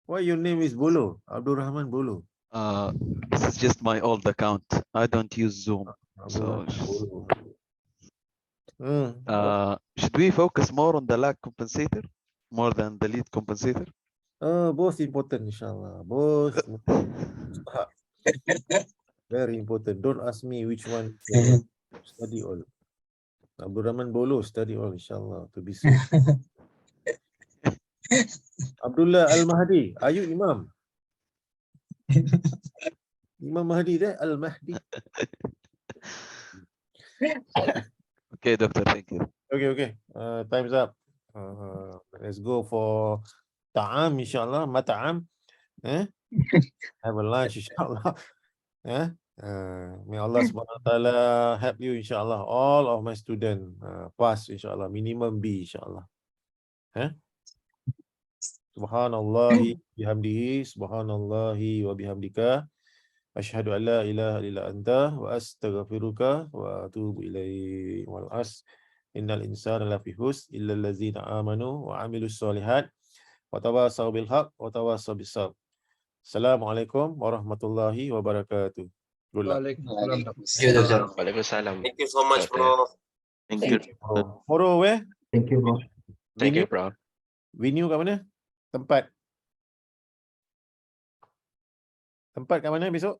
Why your name is Bolo? Abdul Rahman Bolo. this is just my old account. I don't use Zoom. Abdul So, Rahman Bolo. should we focus more on the lag compensator more than the lead compensator? Both important, inshallah. Both very important. Don't ask me which one. Study all. Abdul Rahman Bolo, study all, inshallah, to be safe. Abdullah Al-Mahdi, are you Imam? Imam Mahdi there, Al-Mahdi. Okay, doctor, thank you. Okay. Time's up. Let's go for ta'am, inshallah. Mata'am. Have a lunch, inshallah. May Allah subhanahu wa ta'ala help you, inshallah. All of my students pass, inshallah. Minimum B, inshallah. Subhanallahi bihamdihi, subhanallahi wa bihamdika. Asyhadu an la ilaha illa anta wa astaghfiruka wa atubu ilaihi wal as. Innal insana lafi husn illa allazina amanu wa amilus solihat wa tawasaw bil haq wa tawasaw bis sabr. Assalamualaikum warahmatullahi wabarakatuh. Good luck. Waalaikumsalam. Thank you so much, bro. Thank you. Tomorrow where? Thank you, bro. Thank you, bro. Venue kat mana? Tempat kat mana besok?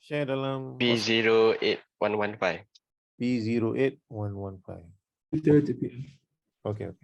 Share dalam P08115. P08115. 2:30 p.m. Okay.